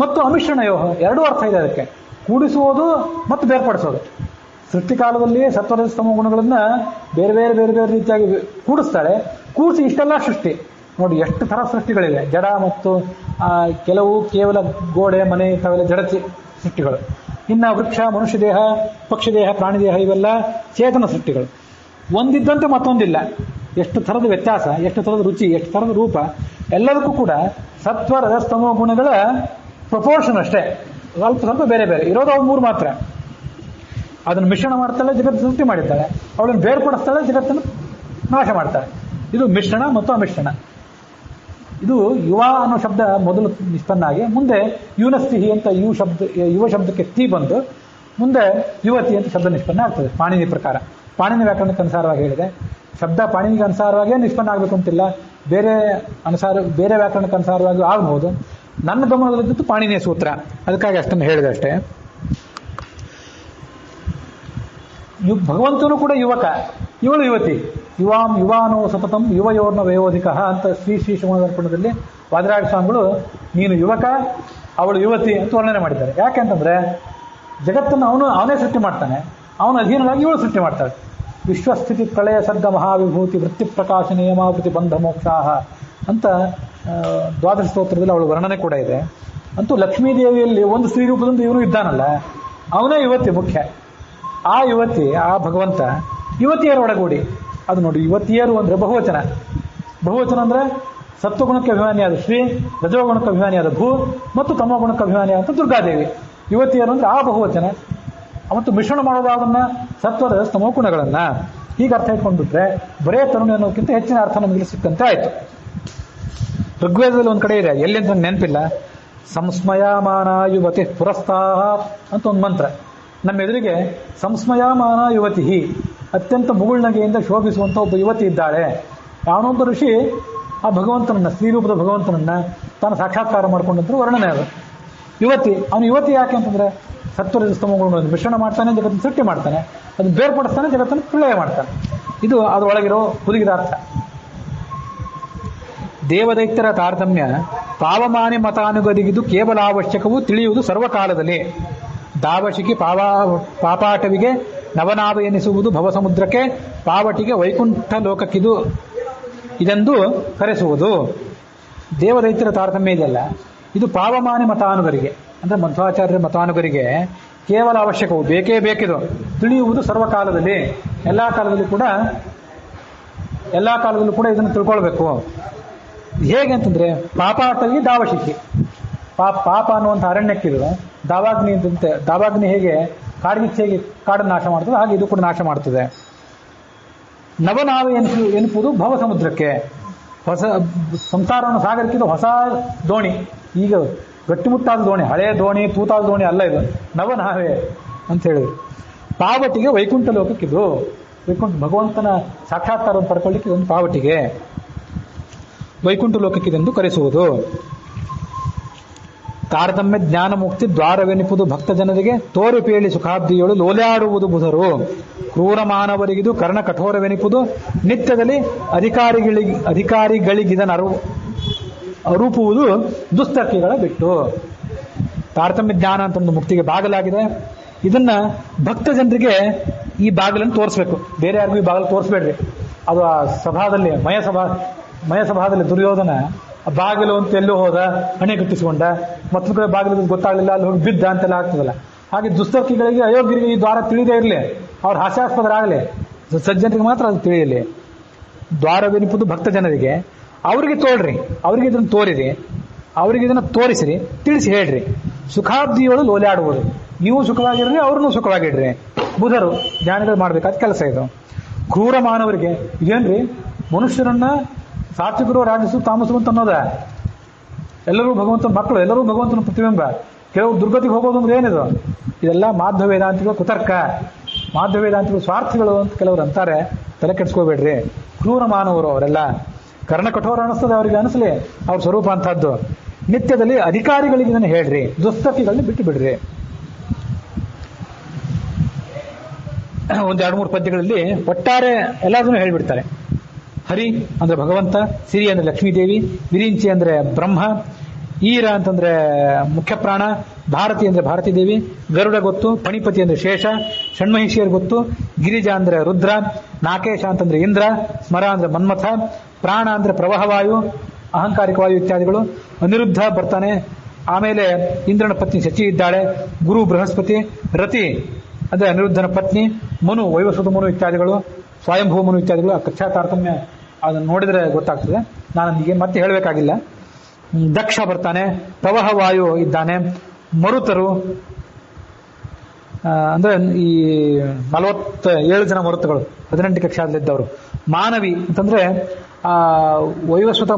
ಮತ್ತು ಅಮಿಶ್ರಣ ಯೋಹ ಎರಡೂ ಅರ್ಥ ಇದೆ ಅದಕ್ಕೆ, ಕೂಡಿಸುವುದು ಮತ್ತು ಬೇರ್ಪಡಿಸೋದು. ಸೃಷ್ಟಿಕಾಲದಲ್ಲಿ ಸತ್ವರದ ಸ್ತಮೋ ಗುಣಗಳನ್ನ ಬೇರೆ ಬೇರೆ ಬೇರೆ ಬೇರೆ ರೀತಿಯಾಗಿ ಕೂಡಿಸ್ತಾಳೆ. ಕೂಡಿಸಿ ಇಷ್ಟೆಲ್ಲ ಸೃಷ್ಟಿ ನೋಡಿ, ಎಷ್ಟು ಥರ ಸೃಷ್ಟಿಗಳಿವೆ. ಜಡ ಮತ್ತು ಕೆಲವು ಕೇವಲ ಗೋಡೆ ಮನೆ ಇಂಥವೆಲ್ಲ ಜಡ ಸೃಷ್ಟಿಗಳು. ಇನ್ನು ವೃಕ್ಷ, ಮನುಷ್ಯ ದೇಹ, ಪಕ್ಷಿ ದೇಹ, ಪ್ರಾಣಿ ದೇಹ ಇವೆಲ್ಲ ಚೇತನ ಸೃಷ್ಟಿಗಳು. ಒಂದಿದ್ದಂತೆ ಮತ್ತೊಂದಿಲ್ಲ. ಎಷ್ಟು ಥರದ ವ್ಯತ್ಯಾಸ, ಎಷ್ಟು ಥರದ ರುಚಿ, ಎಷ್ಟು ಥರದ ರೂಪ, ಎಲ್ಲದಕ್ಕೂ ಕೂಡ ಸತ್ವ ರಜಸ್ತಮೋ ಗುಣಗಳ ಪ್ರಪೋರ್ಷನ್ ಅಷ್ಟೇ. ಸ್ವಲ್ಪ ಸ್ವಲ್ಪ ಬೇರೆ ಬೇರೆ ಇರೋದು ಅವು ಮೂರು ಮಾತ್ರ. ಅದನ್ನು ಮಿಶ್ರಣ ಮಾಡ್ತಾಳೆ, ಜಗತ್ತು ಸೃಷ್ಟಿ ಮಾಡಿದ್ದಾಳೆ. ಅವಳನ್ನು ಬೇರ್ಪಡಿಸ್ತಾಳೆ, ಜಗತ್ತನ್ನು ನಾಶ ಮಾಡ್ತಾಳೆ. ಇದು ಮಿಶ್ರಣ ಮತ್ತು ಅಮಿಶ್ರಣ. ಇದು ಯುವ ಅನ್ನೋ ಶಬ್ದ ಮೊದಲು ನಿಷ್ಪನ್ನ ಆಗಿ ಮುಂದೆ ಯುನಸ್ತಿಹಿ ಅಂತ ಯುವ ಶಬ್ದಕ್ಕೆ ತಿ ಬಂದು ಮುಂದೆ ಯುವತಿ ಅಂತ ಶಬ್ದ ನಿಷ್ಪನ್ನ ಆಗ್ತದೆ ಪಾಣಿನಿ ಪ್ರಕಾರ. ಪಾಣಿನಿ ವ್ಯಾಕರಣಕ್ಕೆ ಅನುಸಾರವಾಗಿ ಹೇಳಿದೆ. ಶಬ್ದ ಪಾಣಿನಿಗೆ ಅನುಸಾರವಾಗೇ ನಿಷ್ಪನ್ನ ಆಗಬೇಕು ಅಂತಿಲ್ಲ, ಬೇರೆ ವ್ಯಾಕರಣಕ್ಕೆ ಅನುಸಾರವಾಗಿ ಆಗಬಹುದು. ನನ್ನ ಗಮನದಲ್ಲಿದ್ದು ಪಾಣಿನಿಯ ಸೂತ್ರ, ಅದಕ್ಕಾಗಿ ಅಷ್ಟನ್ನು ಹೇಳಿದೆ ಅಷ್ಟೇ. ಭಗವಂತನು ಕೂಡ ಯುವಕ, ಇವಳು ಯುವತಿ. ಯುವಾನೋ ಸತತಂ ಯುವಯೋರ್ನ ವಯೋಧಿಕ ಅಂತ ಶ್ರೀ ಶಿವದರ್ಪಣದಲ್ಲಿ ವಾದರಾಜ ಸ್ವಾಮಿಗಳು ನೀನು ಯುವಕ, ಅವಳು ಯುವತಿ ಅಂತ ವರ್ಣನೆ ಮಾಡಿದ್ದಾರೆ. ಯಾಕೆಂತಂದ್ರೆ ಜಗತ್ತನ್ನು ಅವನೇ ಸೃಷ್ಟಿ ಮಾಡ್ತಾನೆ, ಅವನ ಅಧೀನವಾಗಿ ಇವಳು ಸೃಷ್ಟಿ ಮಾಡ್ತಾಳೆ. ವಿಶ್ವಸ್ಥಿತಿ ಪ್ರಳಯ ಸರ್ಗ ಮಹಾವಿಭೂತಿ ವೃತ್ತಿ ಪ್ರಕಾಶ ನಿಯಮಾವೃತಿ ಬಂಧ ಮೋಕ್ಷಾಹ ಅಂತ ದ್ವಾದಶ ಸ್ತೋತ್ರದಲ್ಲಿ ಅವಳು ವರ್ಣನೆ ಕೂಡ ಇದೆ. ಅಂತೂ ಲಕ್ಷ್ಮೀದೇವಿಯಲ್ಲಿ ಒಂದು ಸ್ತ್ರೀ ರೂಪದಿಂದ ಇವನು ಇದ್ದಾನಲ್ಲ, ಅವನೇ ಯುವತಿ ಮುಖ್ಯ. ಆ ಯುವತಿ, ಆ ಭಗವಂತ ಯುವತಿಯರ ಒಳಗೂಡಿ. ಅದು ನೋಡಿ, ಯುವತಿಯರು ಅಂದ್ರೆ ಬಹುವಚನ. ಬಹುವಚನ ಅಂದ್ರೆ ಸತ್ವಗುಣಕ್ಕೆ ಅಭಿಮಾನಿಯಾದ ಶ್ರೀ, ರಜೋಗುಣಕ್ಕೆ ಅಭಿಮಾನಿಯಾದ ಭೂ ಮತ್ತು ತಮೋಗುಣಕ್ಕೆ ಅಭಿಮಾನಿಯಾದ ದುರ್ಗಾದೇವಿ. ಯುವತಿಯರು ಅಂದ್ರೆ ಆ ಬಹುವಚನ. ಮತ್ತು ಮಿಶ್ರಣ ಮಾಡೋದಾದನ್ನ ಸತ್ವದ ಸ್ತಮೋ ಗುಣಗಳನ್ನ ಹೀಗೆ ಅರ್ಥ ಇಟ್ಕೊಂಡ್ಬಿಟ್ರೆ ಬರೇ ತರುಣಿ ಅನ್ನೋದಕ್ಕಿಂತ ಹೆಚ್ಚಿನ ಅರ್ಥ ನಮಗೆ ಸಿಕ್ಕಂತೆ ಆಯ್ತು. ಋಗ್ವೇದದಲ್ಲಿ ಒಂದ್ ಕಡೆ ಇದೆ, ಎಲ್ಲಿ ಅಂತ ನೆನಪಿಲ್ಲ, ಸಂಸ್ಮಯಮಾನ ಯುವತಿ ಪುರಸ್ತಾಹ ಅಂತ ಒಂದು ಮಂತ್ರ. ನಮ್ಮ ಎದುರಿಗೆ ಸಂಸ್ಮಯಮಾನ ಯುವತಿ, ಅತ್ಯಂತ ಮುಗುಳ್ನಗೆಯಿಂದ ಶೋಭಿಸುವಂತ ಒಬ್ಬ ಯುವತಿ ಇದ್ದಾಳೆ. ಯಾವನೊಬ್ಬ ಋಷಿ ಆ ಭಗವಂತನನ್ನ, ಸ್ತ್ರೀ ರೂಪದ ಭಗವಂತನನ್ನ ತಾನು ಸಾಕ್ಷಾತ್ಕಾರ ಮಾಡ್ಕೊಂಡಂತ ವರ್ಣನೆ ಅದು. ಯುವತಿ, ಅವನು ಯುವತಿ ಯಾಕೆ ಅಂತಂದ್ರೆ ಸತ್ವರಜಸ್ತಮಗಳನ್ನು ಮಿಶ್ರಣ ಮಾಡ್ತಾನೆ, ಜಗತ್ತನ್ನು ಸೃಷ್ಟಿ ಮಾಡ್ತಾನೆ, ಅದನ್ನು ಬೇರ್ಪಡಿಸ್ತಾನೆ, ಜಗತ್ತನ್ನು ಪ್ರಳಯ ಮಾಡ್ತಾನೆ. ಇದು ಅದರೊಳಗಿರೋ ಹುದುಗಿದ ಅರ್ಥ. ದೇವದೈತ್ಯರ ತಾರತಮ್ಯ ಪಾವಮಾನಿ ಮತಾನುಗದಿಗಿದು ಕೇವಲ ಅವಶ್ಯಕವು ತಿಳಿಯುವುದು ಸರ್ವಕಾಲದಲ್ಲಿ. ದಾವಶಿಗೆ ಪಾಪಾಟವಿಗೆ ನವನಾಭ ಎನಿಸುವುದು ಭವಸಮುದ್ರಕ್ಕೆ, ಪಾವಟಿಗೆ ವೈಕುಂಠ ಲೋಕಕ್ಕಿದು ಇದೆಂದು ಕರೆಸುವುದು. ದೇವದೈತ್ಯರ ತಾರತಮ್ಯ ಇದೆಯಲ್ಲ, ಇದು ಪಾವಮಾನಿ ಮತಾನುಗರಿಗೆ ಅಂದ್ರೆ ಮಧ್ವಾಚಾರ್ಯರ ಮತಾನುಗರಿಗೆ ಕೇವಲ ಅವಶ್ಯಕವು, ಬೇಕೇ ಬೇಕಿದು ತಿಳಿಯುವುದು ಸರ್ವಕಾಲದಲ್ಲಿ. ಎಲ್ಲಾ ಕಾಲದಲ್ಲೂ ಕೂಡ ಇದನ್ನು ತಿಳ್ಕೊಳ್ಬೇಕು. ಹೇಗೆ ಅಂತಂದ್ರೆ ಪಾಪಾಟವಿಗೆ ದಾವಶಿಖಿ, ಪಾಪ ಅನ್ನುವಂಥ ಅರಣ್ಯಕ್ಕಿದು ದಾವಾಗ್ನಿ ಇದ್ದಂತೆ. ದಾವಾಗ್ನಿ ಹೇಗೆ ಕಾಡ್ಗಿಚ್ಚಿ ಹೇಗೆ ಕಾಡನ್ನು ನಾಶ ಮಾಡ್ತದೆ, ಹಾಗೆ ಇದು ಕೂಡ ನಾಶ ಮಾಡ್ತದೆ. ನವನಾವ ಎನಿಸುವುದು ಭವ ಸಮುದ್ರಕ್ಕೆ, ಹೊಸ ಸಂಸಾರವನ್ನು ಸಾಗರಕ್ಕಿದು ಹೊಸ ದೋಣಿ. ಈಗ ಗಟ್ಟಿಮುಟ್ಟಾದ ದೋಣಿ, ಹಳೆಯ ದೋಣಿ, ತೂತಾದ ದೋಣಿ ಅಲ್ಲ ಇದು, ನವನಾವೇ ಅಂತ ಹೇಳಿದ್ರು. ಪಾವಟಿಗೆ ವೈಕುಂಠ ಲೋಕಕ್ಕಿದು, ವೈಕುಂಠ ಭಗವಂತನ ಸಾಕ್ಷಾತ್ಕಾರವನ್ನು ಪಡ್ಕೊಳ್ಳಿಕ್ಕೆ ಇದೊಂದು ಪಾವಟಿಗೆ, ವೈಕುಂಠ ಲೋಕಕ್ಕಿದೆಂದು ಕರೆಸುವುದು. ತಾರತಮ್ಯ ಜ್ಞಾನ ಮುಕ್ತಿ ದ್ವಾರವೆನಿಪುದು ಭಕ್ತ ಜನರಿಗೆ, ತೋರಿ ಪೇಳಿ ಸುಖಾಬ್ದಿಯಳು ಲೋಲಾಡುವುದು ಬುಧರು. ಕ್ರೂರ ಮಾನವರಿಗಿದು ಕರ್ಣ ಕಠೋರವೆನಿಪುದು, ನಿತ್ಯದಲ್ಲಿ ಅಧಿಕಾರಿಗಳಿಗಿದನ ಅರೂಪುವುದು ದುಸ್ತರ್ಕಿಗಳ ಬಿಟ್ಟು. ತಾರತಮ್ಯ ಜ್ಞಾನ ಅಂತ ಒಂದು ಮುಕ್ತಿಗೆ ಬಾಗಲಾಗಿದೆ. ಇದನ್ನ ಭಕ್ತ ಜನರಿಗೆ ಈ ಬಾಗಿಲನ್ನು ತೋರಿಸ್ಬೇಕು, ಬೇರೆ ಯಾರಿಗೂ ಈ ಬಾಗಿಲು ತೋರಿಸ್ಬೇಡ್ರಿ. ಅದು ಆ ಸಭಾದಲ್ಲಿ ಮಯಸಭಾದಲ್ಲಿ ದುರ್ಯೋಧನ ಬಾಗಿಲು ಅಂತ ಎಲ್ಲೂ ಹೋದ, ಹಣೆ ಕಟ್ಟಿಸಿಕೊಂಡ, ಮತ್ತೊಂದು ಕಡೆ ಬಾಗಿಲು ಗೊತ್ತಾಗಲಿಲ್ಲ, ಅಲ್ಲಿ ಹೋಗಿ ಬಿದ್ದ ಅಂತೆಲ್ಲ ಆಗ್ತದಲ್ಲ. ಹಾಗೆ ದುಸ್ತರ್ಕಿಗಳಿಗೆ, ಅಯೋಗ್ಯರಿಗೆ ಈ ದ್ವಾರ ತಿಳಿದೇ ಇರಲಿ, ಅವ್ರು ಹಾಸ್ಯಾಸ್ಪದರಾಗಲಿ, ಸಜ್ಜನರಿಗೆ ಮಾತ್ರ ಅದು ತಿಳಿಯಲಿ. ದ್ವಾರವೆನಿಪುದು ಭಕ್ತ ಜನರಿಗೆ, ಅವರಿಗೆ ತೋಳ್ರಿ, ಅವರಿಗೆ ಇದನ್ನು ತೋರಿರಿ, ಅವರಿಗೆ ಇದನ್ನು ತೋರಿಸಿರಿ, ತಿಳಿಸಿ ಹೇಳ್ರಿ. ಸುಖಾಬ್ದಿಯೊಳು ಲೋಲಾಡುವುದು, ನೀವು ಸುಖವಾಗಿರ್ರಿ, ಅವ್ರನ್ನೂ ಸುಖವಾಗಿಡ್ರಿ. ಬುಧರು ಜ್ಞಾನಿಗಳು ಮಾಡ್ಬೇಕಾದ ಕೆಲಸ ಇದು. ಕ್ರೂರ ಮಾನವರಿಗೆ ಇದೇನ್ರಿ, ಮನುಷ್ಯರನ್ನ ಸಾತ್ವಿಕರು ರಾಜಸು ತಾಮಸರು ಅಂತ ಅನ್ನೋದ, ಎಲ್ಲರೂ ಭಗವಂತನ ಮಕ್ಕಳು, ಎಲ್ಲರೂ ಭಗವಂತನ ಪ್ರತಿಬಿಂಬ. ಕೆಲವರು ದುರ್ಗತಿಗೆ ಹೋಗೋದು ಅಂದ್ರೆ ಏನಿದು? ಇದೆಲ್ಲ ಮಾಧ್ವ ವೇದಾಂತಿಗಳು ಕುತರ್ಕ, ಮಾಧ್ವ ವೇದಾಂತಿಗಳು ಸ್ವಾರ್ಥಿಗಳು ಅಂತ ಕೆಲವರು ಅಂತಾರೆ. ತಲೆ ಕೆಡಿಸ್ಕೋಬೇಡ್ರಿ. ಕ್ರೂರ ಮಾನವರು ಅವರೆಲ್ಲ. ಕರ್ಣ ಕಠೋರ ಅನಿಸ್ತದೆ ಅವರಿಗೆ, ಅನಿಸ್ಲಿ, ಅವ್ರ ಸ್ವರೂಪ ಅಂತಹದ್ದು. ನಿತ್ಯದಲ್ಲಿ ಅಧಿಕಾರಿಗಳಿಗೆ ಇದನ್ನು ಹೇಳ್ರಿ, ದುಸ್ತತಿಗಳನ್ನ ಬಿಟ್ಟು ಬಿಡ್ರಿ. ಒಂದು 2-3 ಪದ್ಯಗಳಲ್ಲಿ ಒಟ್ಟಾರೆ ಎಲ್ಲದನ್ನು ಹೇಳ್ಬಿಡ್ತಾರೆ. ಹರಿ ಅಂದ್ರೆ ಭಗವಂತ, ಸಿರಿ ಅಂದ್ರೆ ಲಕ್ಷ್ಮೀದೇವಿ, ವಿರಿಂಚಿ ಅಂದ್ರೆ ಬ್ರಹ್ಮ, ಈರ ಅಂತಂದ್ರೆ ಮುಖ್ಯ ಪ್ರಾಣ, ಭಾರತಿ ಅಂದ್ರೆ ಭಾರತೀ ದೇವಿ, ಗರುಡ ಗೊತ್ತು, ಪಣಿಪತಿ ಅಂದ್ರೆ ಶೇಷ, ಷಣ್ಮಹಿಷಿಯರ್ ಗೊತ್ತು, ಗಿರಿಜಾ ಅಂದ್ರೆ ರುದ್ರ, ನಾಕೇಶ ಅಂತಂದ್ರೆ ಇಂದ್ರ, ಸ್ಮರ ಅಂದ್ರೆ ಮನ್ಮಥ, ಪ್ರಾಣ ಅಂದ್ರೆ ಪ್ರವಾಹವಾಯು, ಅಹಂಕಾರಿಕ ವಾಯು ಇತ್ಯಾದಿಗಳು. ಅನಿರುದ್ಧ ಬರ್ತಾನೆ. ಆಮೇಲೆ ಇಂದ್ರನ ಪತ್ನಿ ಶಚಿ ಇದ್ದಾಳೆ, ಗುರು ಬೃಹಸ್ಪತಿ, ರತಿ ಅಂದ್ರೆ ಅನಿರುದ್ಧನ ಪತ್ನಿ, ಮನು ವೈವಸ್ವತ ಮನು ಇತ್ಯಾದಿಗಳು, ಸ್ವಯಂಭೂ ಮನು ಇತ್ಯಾದಿಗಳು. ಆ ಕಕ್ಷಾ ತಾರತಮ್ಯ ಅದನ್ನು ನೋಡಿದ್ರೆ ಗೊತ್ತಾಗ್ತದೆ, ನಾನು ಈಗ ಮತ್ತೆ ಹೇಳಬೇಕಾಗಿಲ್ಲ. ದಕ್ಷ ಬರ್ತಾನೆ, ಪ್ರವಾಹ ವಾಯು ಇದ್ದಾನೆ, ಮರುತರು ಅಂದ್ರೆ ಈ 47 ಜನ ಮರುತಗಳು 18 ಕಕ್ಷಾದಲ್ಲಿದ್ದವರು. ಮಾನವಿ ಅಂತಂದ್ರೆ ವೈವಸ್ವತ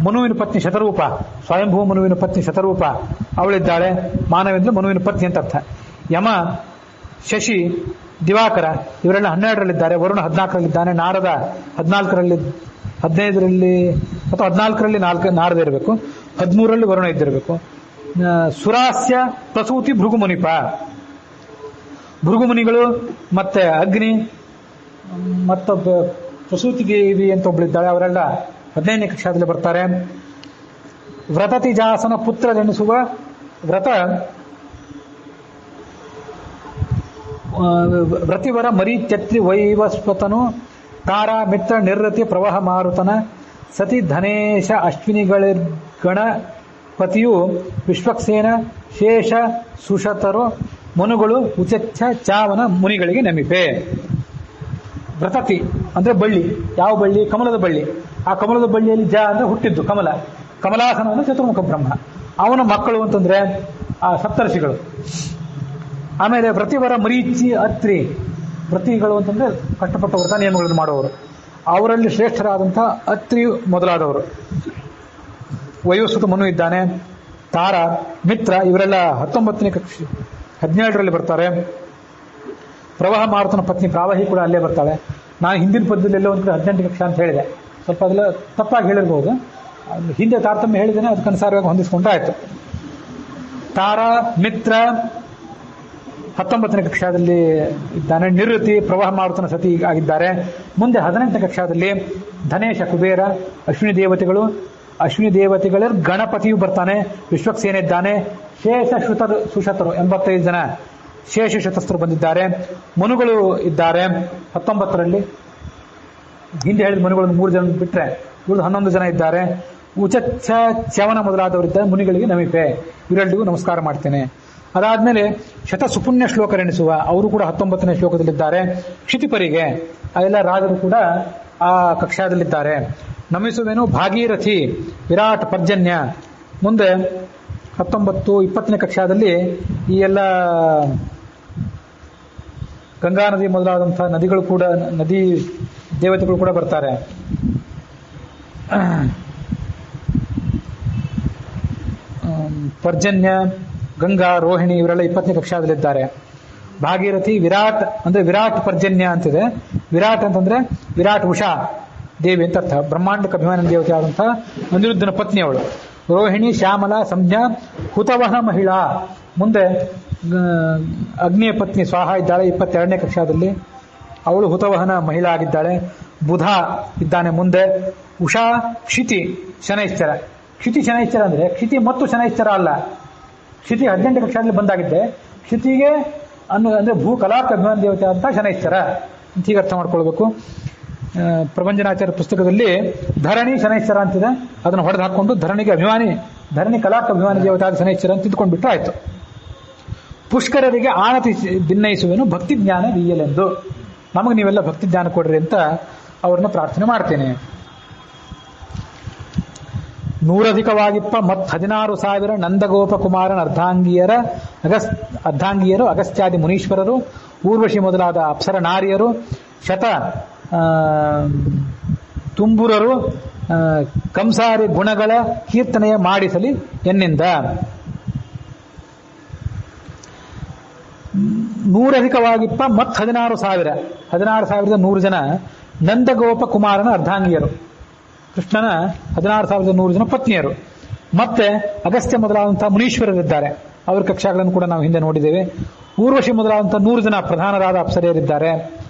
ಮನುವಿನ ಪತ್ನಿ ಶತರೂಪ, ಸ್ವಯಂಭೂ ಮನುವಿನ ಪತ್ನಿ ಶತರೂಪ, ಅವಳಿದ್ದಾಳೆ. ಮಾನವಿ ಅಂದ್ರೆ ಮನುವಿನ ಪತ್ನಿ ಅಂತ ಅರ್ಥ. ಯಮ, ಶಶಿ, ದಿವಾಕರ ಇವರೆಲ್ಲ 12ರಲ್ಲಿದ್ದಾರೆ. ವರುಣ 14ರಲ್ಲಿದ್ದಾನೆ. ನಾರದ 14ರಲ್ಲಿ, 15ರಲ್ಲಿ ಅಥವಾ 14ರಲ್ಲಿ ನಾರದ ಇರಬೇಕು, 13ರಲ್ಲಿ ವರುಣ ಇದ್ದಿರಬೇಕು. ಸುರಾಸ್ಯ ಪ್ರಸೂತಿ ಭೃಗುಮುನಿಪ, ಭೃಗುಮುನಿಗಳು ಮತ್ತೆ ಅಗ್ನಿ ಮತ್ತೊಬ್ಬ ಪ್ರಸೂತಿ ದೇವಿ ಅಂತ ಒಬ್ಬಳಿದ್ದಾಳೆ, ಅವರೆಲ್ಲ 15ನೇ ಕಕ್ಷಾದಲ್ಲಿ ಬರ್ತಾರೆ. ವ್ರತತಿ ಜಾಸನ ಪುತ್ರರೆನಿಸುವ ವ್ರತಿವರ ಮರೀತ್ಯತ್ರಿ ವೈವಸ್ವತನು, ತಾರಾ ಮಿತ್ರ ನಿರ್ರತಿ ಪ್ರವಾಹ ಮಾರುತನ, ಸತಿ ಧನೇಶ ಅಶ್ವಿನಿಗಳಿರ್ಗಣಪತಿಯು, ವಿಶ್ವಕ್ಸೇನ ಶೇಷ ಸುಷತರು, ಮನುಗಳು ಉಚಚ್ಛ ಚಾವನ ಮುನಿಗಳಿಗೆ ನಮಿಪೆ. ವ್ರತತಿ ಅಂದ್ರೆ ಬಳ್ಳಿ. ಯಾವ ಬಳ್ಳಿ? ಕಮಲದ ಬಳ್ಳಿ. ಆ ಕಮಲದ ಬಳ್ಳಿಯಲ್ಲಿ ಜ ಅಂದ್ರೆ ಹುಟ್ಟಿದ್ದು ಕಮಲ, ಕಮಲಾಸನ ಅಂದ್ರೆ ಚತುರ್ಮುಖ ಬ್ರಹ್ಮ. ಅವನ ಮಕ್ಕಳು ಅಂತಂದ್ರೆ ಆ ಸಪ್ತರ್ಷಿಗಳು. ಆಮೇಲೆ ವ್ರತಿವರ ಮರೀಚಿ ಅತ್ರಿ, ವ್ರತಿಗಳು ಅಂತಂದ್ರೆ ಕಷ್ಟಪಟ್ಟ ವ್ರತ ನಿಯಮಗಳನ್ನು ಮಾಡುವವರು, ಅವರಲ್ಲಿ ಶ್ರೇಷ್ಠರಾದಂತಹ ಅತ್ರಿ ಮೊದಲಾದವರು. ವೈವಸ್ವತ ಮನು ಇದ್ದಾನೆ. ತಾರ, ಮಿತ್ರ ಇವರೆಲ್ಲ 19ನೇ ಕಕ್ಷೆ 17ರಲ್ಲಿ ಬರ್ತಾರೆ. ಪ್ರವಾಹ ಮಾರುತನ ಪತ್ನಿ ಪ್ರಾವಹಿ ಕೂಡ ಅಲ್ಲೇ ಬರ್ತಾಳೆ. ನಾನು ಹಿಂದಿನ ಪದ್ಯದಲ್ಲಿ ಎಲ್ಲೋ ಒಂದು 18 ಕಕ್ಷಾ ಅಂತ ಹೇಳಿದೆ, ಸ್ವಲ್ಪ ಅದೆಲ್ಲ ತಪ್ಪಾಗಿ ಹೇಳಿರ್ಬೋದು. ಹಿಂದೆ ತಾರತಮ್ಯ ಹೇಳಿದ್ದೇನೆ, ಅದಕ್ಕನುಸಾರವಾಗಿ ಹೊಂದಿಸ್ಕೊಂಡ್ರೆ ಆಯ್ತು. ತಾರ, ಮಿತ್ರ 19ನೇ ಕಕ್ಷಾದಲ್ಲಿ ಇದ್ದಾನೆ. ನಿವೃತ್ತಿ ಪ್ರವಾಹ ಮಾರುತನ ಸತಿ ಆಗಿದ್ದಾರೆ. ಮುಂದೆ 18ನೇ ಕಕ್ಷಾದಲ್ಲಿ ಧನೇಶ, ಕುಬೇರ, ಅಶ್ವಿನಿ ದೇವತೆಗಳು, ಅಶ್ವಿನಿ ದೇವತೆಗಳ ಗಣಪತಿಯು ಬರ್ತಾನೆ. ವಿಶ್ವಕ್ಸೇನ ಇದ್ದಾನೆ. ಶೇಷ ಸುಷತರು 85 ಜನ ಶೇಷ ಶತಸ್ಥರು ಬಂದಿದ್ದಾರೆ. ಮನುಗಳು ಇದ್ದಾರೆ 19ರಲ್ಲಿ. ಹಿಂದೆ ಹೇಳಿದ ಮನುಗಳನ್ನು 3 ಜನ ಬಿಟ್ರೆ ಉಳಿದು 11 ಜನ ಇದ್ದಾರೆ. ಉಚಚ್ಛ ಚ್ಯವನ ಮೊದಲಾದವರಿದ್ದಾರೆ. ಮುನಿಗಳಿಗೆ ನಮಿಪೆ, ಇವರೆಲ್ಲರಿಗೂ ನಮಸ್ಕಾರ ಮಾಡ್ತೇನೆ. ಅದಾದ್ಮೇಲೆ ಶತ ಸುಪುಣ್ಯ ಶ್ಲೋಕರೆನಿಸುವ ಅವರು ಕೂಡ 19ನೇ ಶ್ಲೋಕದಲ್ಲಿದ್ದಾರೆ. ಕ್ಷಿತಿಪರಿಗೆ ಅದೆಲ್ಲ ರಾಜರು ಕೂಡ ಆ ಕಕ್ಷಾದಲ್ಲಿದ್ದಾರೆ. ನಮಿಸುವೆನು ಭಾಗೀರಥಿ, ವಿರಾಟ್ ಪರ್ಜನ್ಯ. ಮುಂದೆ 19, 20ನೇ ಕಕ್ಷಾದಲ್ಲಿ ಈ ಎಲ್ಲ ಗಂಗಾ ನದಿ ಮೊದಲಾದಂತಹ ನದಿಗಳು ಕೂಡ, ನದಿ ದೇವತೆಗಳು ಕೂಡ ಬರ್ತಾರೆ. ಪರ್ಜನ್ಯ, ಗಂಗಾ, ರೋಹಿಣಿ ಇವರೆಲ್ಲ 20ನೇ ಕಕ್ಷಾದಲ್ಲಿದ್ದಾರೆ. ಭಾಗೀರಥಿ, ವಿರಾಟ್ ಅಂದ್ರೆ ವಿರಾಟ್ ಪರ್ಜನ್ಯ ಅಂತಿದೆ. ವಿರಾಟ್ ಅಂತಂದ್ರೆ ವಿರಾಟ್ ಉಷಾ ದೇವಿ ಅಂತ ಅರ್ಥ. ಬ್ರಹ್ಮಾಂಡಕ್ಕೆ ಅಭಿಮಾನ ದೇವತೆ ಆದಂತಹ ಅನಿರುದ್ಧನ ಪತ್ನಿ ಅವಳು. ರೋಹಿಣಿ, ಶ್ಯಾಮಲ, ಸಂಜ್ಞಾ, ಹುತವಹ ಮಹಿಳಾ. ಮುಂದೆ ಅಗ್ನಿಯ ಪತ್ನಿ ಸ್ವಾಹ ಇದ್ದಾಳೆ 22ನೇ ಕಕ್ಷಾದಲ್ಲಿ, ಅವಳು ಹುತವಹನ ಮಹಿಳಾ ಆಗಿದ್ದಾಳೆ. ಬುಧ ಇದ್ದಾನೆ ಮುಂದೆ. ಉಷಾ, ಕ್ಷಿತಿ, ಶನೈಶ್ಚರ. ಕ್ಷಿತಿ ಶನೈಶ್ಚರ ಅಂದ್ರೆ ಕ್ಷಿತಿ ಮತ್ತು ಶನೈಶ್ಚರ ಅಲ್ಲ. ಕ್ಷಿತಿ 18ನೇ ಕಕ್ಷಾದಲ್ಲಿ ಬಂದಾಗಿದ್ದೆ. ಕ್ಷಿತಿಗೆ ಅಂದ್ರೆ ಭೂ ಕಲಾಕ ಅಭಿಮಾನ ದೇವತೆ ಅಂತ ಶನೈಶ್ಚರ ಅಂತ ಹೀಗೆ ಅರ್ಥ ಮಾಡ್ಕೊಳ್ಬೇಕು. ಪ್ರಭಂಜನಾಚಾರ್ಯ ಪುಸ್ತಕದಲ್ಲಿ ಧರಣಿ ಶನೈಶ್ಚರ ಅಂತಿದೆ, ಅದನ್ನು ಹೊಡೆದು ಹಾಕೊಂಡು ಧರಣಿಗೆ ಅಭಿಮಾನಿ, ಧರಣಿ ಕಲಾಕ ಅಭಿಮಾನಿ ದೇವತೆ ಆದ ಶನೈಶ್ಚರ ಅಂತ ತಿದ್ಕೊಂಡ್ಬಿಟ್ರೆ ಆಯ್ತು. ಪುಷ್ಕರರಿಗೆ ಆನತಿ ಭಿನ್ನಯಿಸುವೆನು ಭಕ್ತಿ ಜ್ಞಾನ ವೀಯಲೆಂದು. ನಮಗೆ ನೀವೆಲ್ಲ ಭಕ್ತಿ ಜ್ಞಾನ ಕೊಡ್ರಿ ಅಂತ ಅವ್ರನ್ನ ಪ್ರಾರ್ಥನೆ ಮಾಡ್ತೇನೆ. 100 ಮತ್ 16,000 ನಂದಗೋಪ ಕುಮಾರನ ಅರ್ಧಾಂಗಿಯರು, ಅಗಸ್ತ್ಯಾದಿ ಮುನೀಶ್ವರರು, ಊರ್ವಶಿ ಮೊದಲಾದ ಅಪ್ಸರ ನಾರಿಯರು, ಶತ ತುಂಬುರರು, ಕಂಸಾರಿ ಗುಣಗಳ ಕೀರ್ತನೆಯ ಮಾಡಿಸಲಿ ಎನ್ನಿಂದ. 100 ಮತ್ತು 16,000 16,100 ಜನ ನಂದಗೋಪ ಕುಮಾರನ ಅರ್ಧಾಂಗಿಯರು, ಕೃಷ್ಣನ 16,100 ಜನ ಪತ್ನಿಯರು. ಮತ್ತೆ ಅಗಸ್ತ್ಯ ಮೊದಲಾದಂತಹ ಮುನೀಶ್ವರರಿದ್ದಾರೆ, ಅವರ ಕಕ್ಷಾಗಳನ್ನು ಕೂಡ ನಾವು ಹಿಂದೆ ನೋಡಿದ್ದೇವೆ. ಊರ್ವಶಿ ಮೊದಲಾದಂತಹ 100 ಜನ ಪ್ರಧಾನರಾದ ಅಪ್ಸರೆಯರಿದ್ದಾರೆ,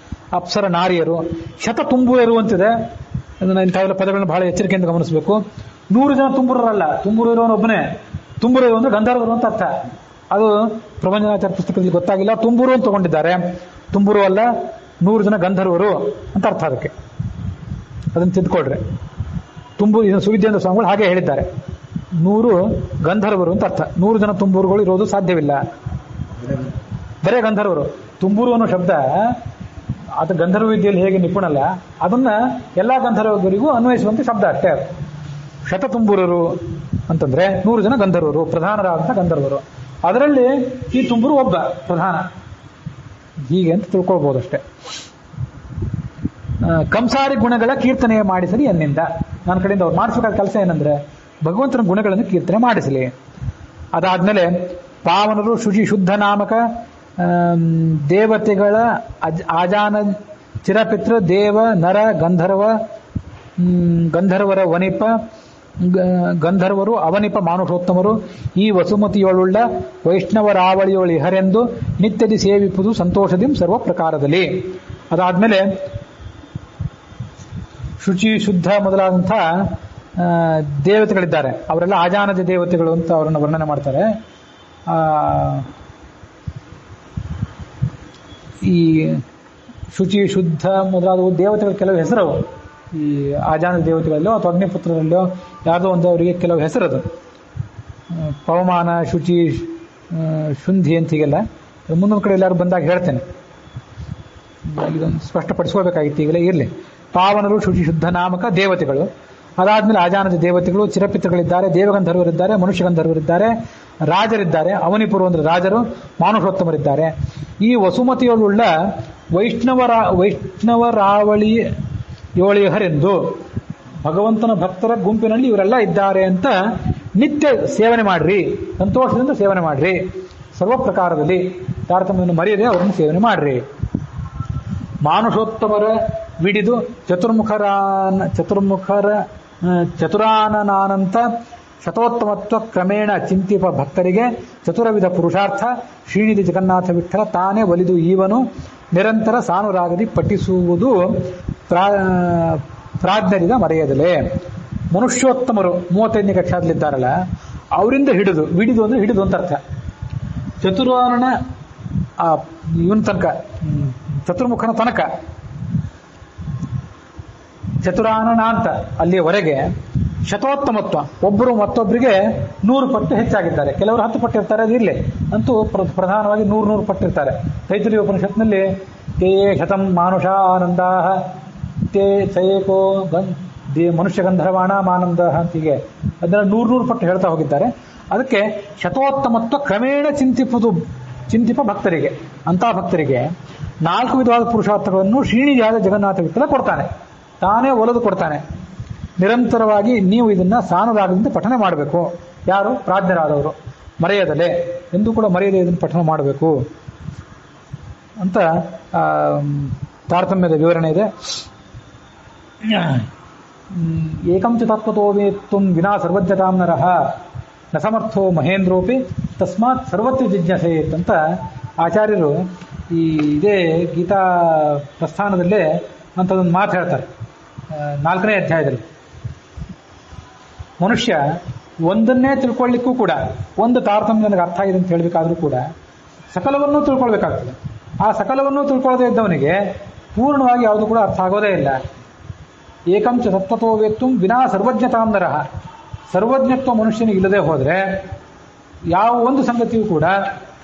ಅಪ್ಸರ ನಾರಿಯರು. ಶತತುಂಬುರರು ಅಂತಿದೆ, ಇಂಥವೆಲ್ಲ ಪದಗಳನ್ನು ಬಹಳ ಎಚ್ಚರಿಕೆಯಿಂದ ಗಮನಿಸಬೇಕು. 100 ಜನ ತುಂಬುರರಲ್ಲ, ತುಂಬುರು ಇರೋನೊಬ್ಬನೇ. ತುಂಬುರು ಅಂದ್ರೆ ಗಂಧರ್ವರು ಅಂತ ಅರ್ಥ. ಅದು ಪ್ರಬಂಧನಾಚಾರ್ಯ ಪುಸ್ತಕದಲ್ಲಿ ಗೊತ್ತಾಗಿಲ್ಲ, ತುಂಬುರು ಅಂತ ತಗೊಂಡಿದ್ದಾರೆ. ತುಂಬುರು ಅಲ್ಲ, 100 ಜನ ಗಂಧರ್ವರು ಅಂತ ಅರ್ಥ ಅದಕ್ಕೆ, ಅದನ್ನು ತಿದ್ಕೊಳ್ರೆ. ಇದನ್ನು ಸುವಿದ್ಯೇಂದ್ರ ಸ್ವಾಮಿಗಳು ಹಾಗೆ ಹೇಳಿದ್ದಾರೆ, 100 ಗಂಧರ್ವರು ಅಂತ ಅರ್ಥ. 100 ಜನ ತುಂಬೂರುಗಳು ಇರೋದು ಸಾಧ್ಯವಿಲ್ಲ, ಬರೇ ಗಂಧರ್ವರು. ತುಂಬೂರು ಅನ್ನೋ ಶಬ್ದ ಅದು ಗಂಧರ್ವ ವಿದ್ಯೆಯಲ್ಲಿ ಹೇಗೆ ನಿಪುಣಲ್ಲ, ಅದನ್ನ ಎಲ್ಲಾ ಗಂಧರ್ವರಿಗೂ ಅನ್ವಯಿಸುವಂತೆ ಶಬ್ದ ಅಷ್ಟೇ. ಶತತುಂಬುರರು ಅಂತಂದ್ರೆ 100 ಜನ ಗಂಧರ್ವರು, ಪ್ರಧಾನರಾದಂತಹ ಗಂಧರ್ವರು. ಅದರಲ್ಲಿ ಈ ತುಂಬುರು ಒಬ್ಬ ಪ್ರಧಾನ, ಹೀಗೆ ಅಂತ ತಿಳ್ಕೊಳ್ಬಹುದಷ್ಟೇ. ಕಂಸಾರಿ ಗುಣಗಳ ಕೀರ್ತನೆಯ ಮಾಡಿಸಲಿ ಎನ್ನಿಂದ. ನನ್ನ ಕಡೆಯಿಂದ ಅವ್ರು ಮಾಡಿಸಬೇಕಾದ ಕೆಲಸ ಏನಂದ್ರೆ ಭಗವಂತನ ಗುಣಗಳನ್ನು ಕೀರ್ತನೆ ಮಾಡಿಸಲಿ. ಅದಾದ್ಮೇಲೆ ಪಾವನರು ಶುಚಿ ಶುದ್ಧ ನಾಮಕ ದೇವತೆಗಳ ಆಜಾನ ಚಿರಪಿತೃ ದೇವ ನರ ಗಂಧರ್ವರ ವನಿಪ ಗಂಧರ್ವರು ಅವನಿಪ ಮಾನುಷೋತ್ತಮರು ಈ ವಸುಮತಿಯೊಳುಳ್ಳ ವೈಷ್ಣವರಾವಳಿಯೊಳು ಇಹರೆಂದು ನಿತ್ಯದಿ ಸೇವಿಪುದು ಸಂತೋಷದಿ ಸರ್ವ ಪ್ರಕಾರದಲ್ಲಿ. ಅದಾದ್ಮೇಲೆ ಶುಚಿ ಶುದ್ಧ ಮೊದಲಾದಂಥ ದೇವತೆಗಳಿದ್ದಾರೆ, ಅವರೆಲ್ಲ ಆಜಾನಜ ದೇವತೆಗಳು ಅಂತ ಅವರನ್ನು ವರ್ಣನೆ ಮಾಡ್ತಾರೆ. ಈ ಶುಚಿ ಶುದ್ಧ ಮೊದಲಾದ ದೇವತೆಗಳ ಕೆಲವು ಹೆಸರವು, ಈ ಆಜಾನ ದೇವತೆಗಳಲ್ಲೋ ಅಥವಾ ಅಗ್ನಿಪುತ್ರರಲ್ಲೋ ಯಾವುದೋ ಒಂದು ಅವರಿಗೆ ಕೆಲವು ಹೆಸರದು. ಪವಮಾನ, ಶುಚಿ, ಶುಂಧಿ ಅಂತ ಹೀಗೆಲ್ಲ ಮುಂದೊಂದು ಕಡೆ ಎಲ್ಲರೂ ಬಂದಾಗ ಹೇಳ್ತೇನೆ, ಇದೊಂದು ಸ್ಪಷ್ಟಪಡಿಸ್ಕೋಬೇಕಾಗಿತ್ತು ಈಗಲೇ. ಇರಲಿ. ಪಾವನರು ಶುಚಿ ಶುದ್ಧ ನಾಮಕ ದೇವತೆಗಳು. ಅದಾದ್ಮೇಲೆ ಆಜಾನದ ದೇವತೆಗಳು, ಚಿರಪಿತೃಗಳಿದ್ದಾರೆ, ದೇವಗಂಧರ್ವರಿದ್ದಾರೆ, ಮನುಷ್ಯಗಂಧರ್ವರಿದ್ದಾರೆ, ರಾಜರಿದ್ದಾರೆ, ಅವನಿಪುರು ಅಂದ್ರೆ ರಾಜರು, ಮಾನುಷೋತ್ತಮರಿದ್ದಾರೆ. ಈ ವಸುಮತಿಯೊಳುಳ್ಳ ವೈಷ್ಣವರಾವಳಿ ಯೋಳಿಹರೆಂದು ಭಗವಂತನ ಭಕ್ತರ ಗುಂಪಿನಲ್ಲಿ ಇವರೆಲ್ಲ ಇದ್ದಾರೆ ಅಂತ ನಿತ್ಯ ಸೇವನೆ ಮಾಡ್ರಿ, ಸಂತೋಷದಿಂದ ಸೇವನೆ ಮಾಡ್ರಿ, ಸರ್ವ ಪ್ರಕಾರದಲ್ಲಿ ತಾರತಮ್ಯವನ್ನು ಮರೆಯದೆ ಅವರನ್ನು ಸೇವನೆ ಮಾಡ್ರಿ. ಮಾನುಷೋತ್ತಮರ ವಿಡಿದು ಚತುರಾನನಾನಂತ ಶತೋತ್ತಮತ್ವ ಕ್ರಮೇಣ ಚಿಂತಿಪ ಭಕ್ತರಿಗೆ ಚತುರವಿಧ ಪುರುಷಾರ್ಥ ಶ್ರೀನಿಧಿ ಜಗನ್ನಾಥ ವಿಠಲ ತಾನೇ ಒಲಿದು ಈವನು ನಿರಂತರ ಸಾನುರಾಗದಿ ಪಠಿಸುವುದು ಪ್ರಾಜ್ಞರಿದ ಮರೆಯದಲೇ. ಮನುಷ್ಯೋತ್ತಮರು 35ನೇ ಕಕ್ಷಾದಲ್ಲಿದ್ದಾರಲ್ಲ, ಅವರಿಂದ ವಿಡಿದು ಅಂದ್ರೆ ಹಿಡಿದು ಅಂತ ಅರ್ಥ. ಚತುರಾನನ ಇವನ ತನಕ, ಚತುರ್ಮುಖನ ತನಕ, ಚತುರಾನನ ಅಂತ ಅಲ್ಲಿಯವರೆಗೆ ಶತೋತ್ತಮತ್ವ, ಒಬ್ಬರು ಮತ್ತೊಬ್ಬರಿಗೆ 100 ಪಟ್ಟು ಹೆಚ್ಚಾಗಿದ್ದಾರೆ. ಕೆಲವರು 10 ಪಟ್ಟು ಇರ್ತಾರೆ, ಅದು ಇರಲಿ, ಅಂತೂ ಪ್ರಧಾನವಾಗಿ 100 ಪಟ್ಟಿರ್ತಾರೆ. ತೈತರಿಯ ಉಪನಿಷತ್ನಲ್ಲಿ ತೇ ಶತಂ ಮಾನುಷ ಆನಂದ ತೇ ಚಯೇಕೋ ಮನುಷ್ಯ ಗಂಧರ್ವಾಣ ಆನಂದ ಅಂತೀಗೆ ಅದನ್ನ 100 ಪಟ್ಟು ಹೇಳ್ತಾ ಹೋಗಿದ್ದಾರೆ. ಅದಕ್ಕೆ ಶತೋತ್ತಮತ್ವ ಕ್ರಮೇಣ ಚಿಂತಿಪ ಭಕ್ತರಿಗೆ, ಅಂಥ ಭಕ್ತರಿಗೆ 4 ವಿಧವಾದ ಪುರುಷಾರ್ಥಗಳನ್ನು ಶ್ರೀನಿಧಿಯಾದ ಜಗನ್ನಾಥ ವಿಠಲ ಕೊಡ್ತಾನೆ, ತಾನೇ ಒಲಿದು ಕೊಡ್ತಾನೆ. ನಿರಂತರವಾಗಿ ನೀವು ಇದನ್ನ ಸಾನುರಾಗದಿಂದ ಪಠನೆ ಮಾಡಬೇಕು. ಯಾರು? ಪ್ರಾಜ್ಞರಾದವರು. ಮರೆಯದಲೆ, ಎಂದೂ ಕೂಡ ಮರೆಯದೆ ಇದನ್ನು ಪಠನೆ ಮಾಡಬೇಕು ಅಂತ ತಾರತಮ್ಯದ ವಿವರಣೆ ಇದೆ. ಏಕಂಚ ತತ್ವತೋ ವೇತ್ತುಂ ವಿನಾ ಸರ್ವಜ್ಞತಾಂ ನರಃ ನ ಸಮರ್ಥೋ ಮಹೇಂದ್ರೋಪಿ ತಸ್ಮಾತ್ ಸರ್ವತ್ರ ಜಿಜ್ಞಾಸೇತ್ ಅಂತ ಆಚಾರ್ಯರು ಇದೇ ಗೀತಾ ಪ್ರಸ್ಥಾನದಲ್ಲೇ ಅಂಥದ್ದೊಂದು ಮಾತು ಹೇಳ್ತಾರೆ. 4ನೇ ಅಧ್ಯಾಯದಲ್ಲಿ ಮನುಷ್ಯ ಒಂದನ್ನೇ ತಿಳ್ಕೊಳ್ಳಿಕ್ಕೂ ಕೂಡ, ಒಂದು ತಾರತಮ್ಯ ನನಗೆ ಅರ್ಥ ಆಗಿದೆ ಅಂತ ಹೇಳಬೇಕಾದ್ರೂ ಕೂಡ ಸಕಲವನ್ನೂ ತಿಳ್ಕೊಳ್ಬೇಕಾಗ್ತದೆ. ಆ ಸಕಲವನ್ನೂ ತಿಳ್ಕೊಳ್ಳದೇ ಇದ್ದವನಿಗೆ ಪೂರ್ಣವಾಗಿ ಯಾವುದು ಕೂಡ ಅರ್ಥ ಆಗೋದೇ ಇಲ್ಲ. ಏಕಂಚ ತತ್ವತೋ ವೇತ್ತುಂ ವಿನಾ ಸರ್ವಜ್ಞತಾಂ ನರಃ. ಸರ್ವಜ್ಞತ್ವ ಮನುಷ್ಯನಿಗೆ ಇಲ್ಲದೆ ಹೋದರೆ ಯಾವ ಒಂದು ಸಂಗತಿಯೂ ಕೂಡ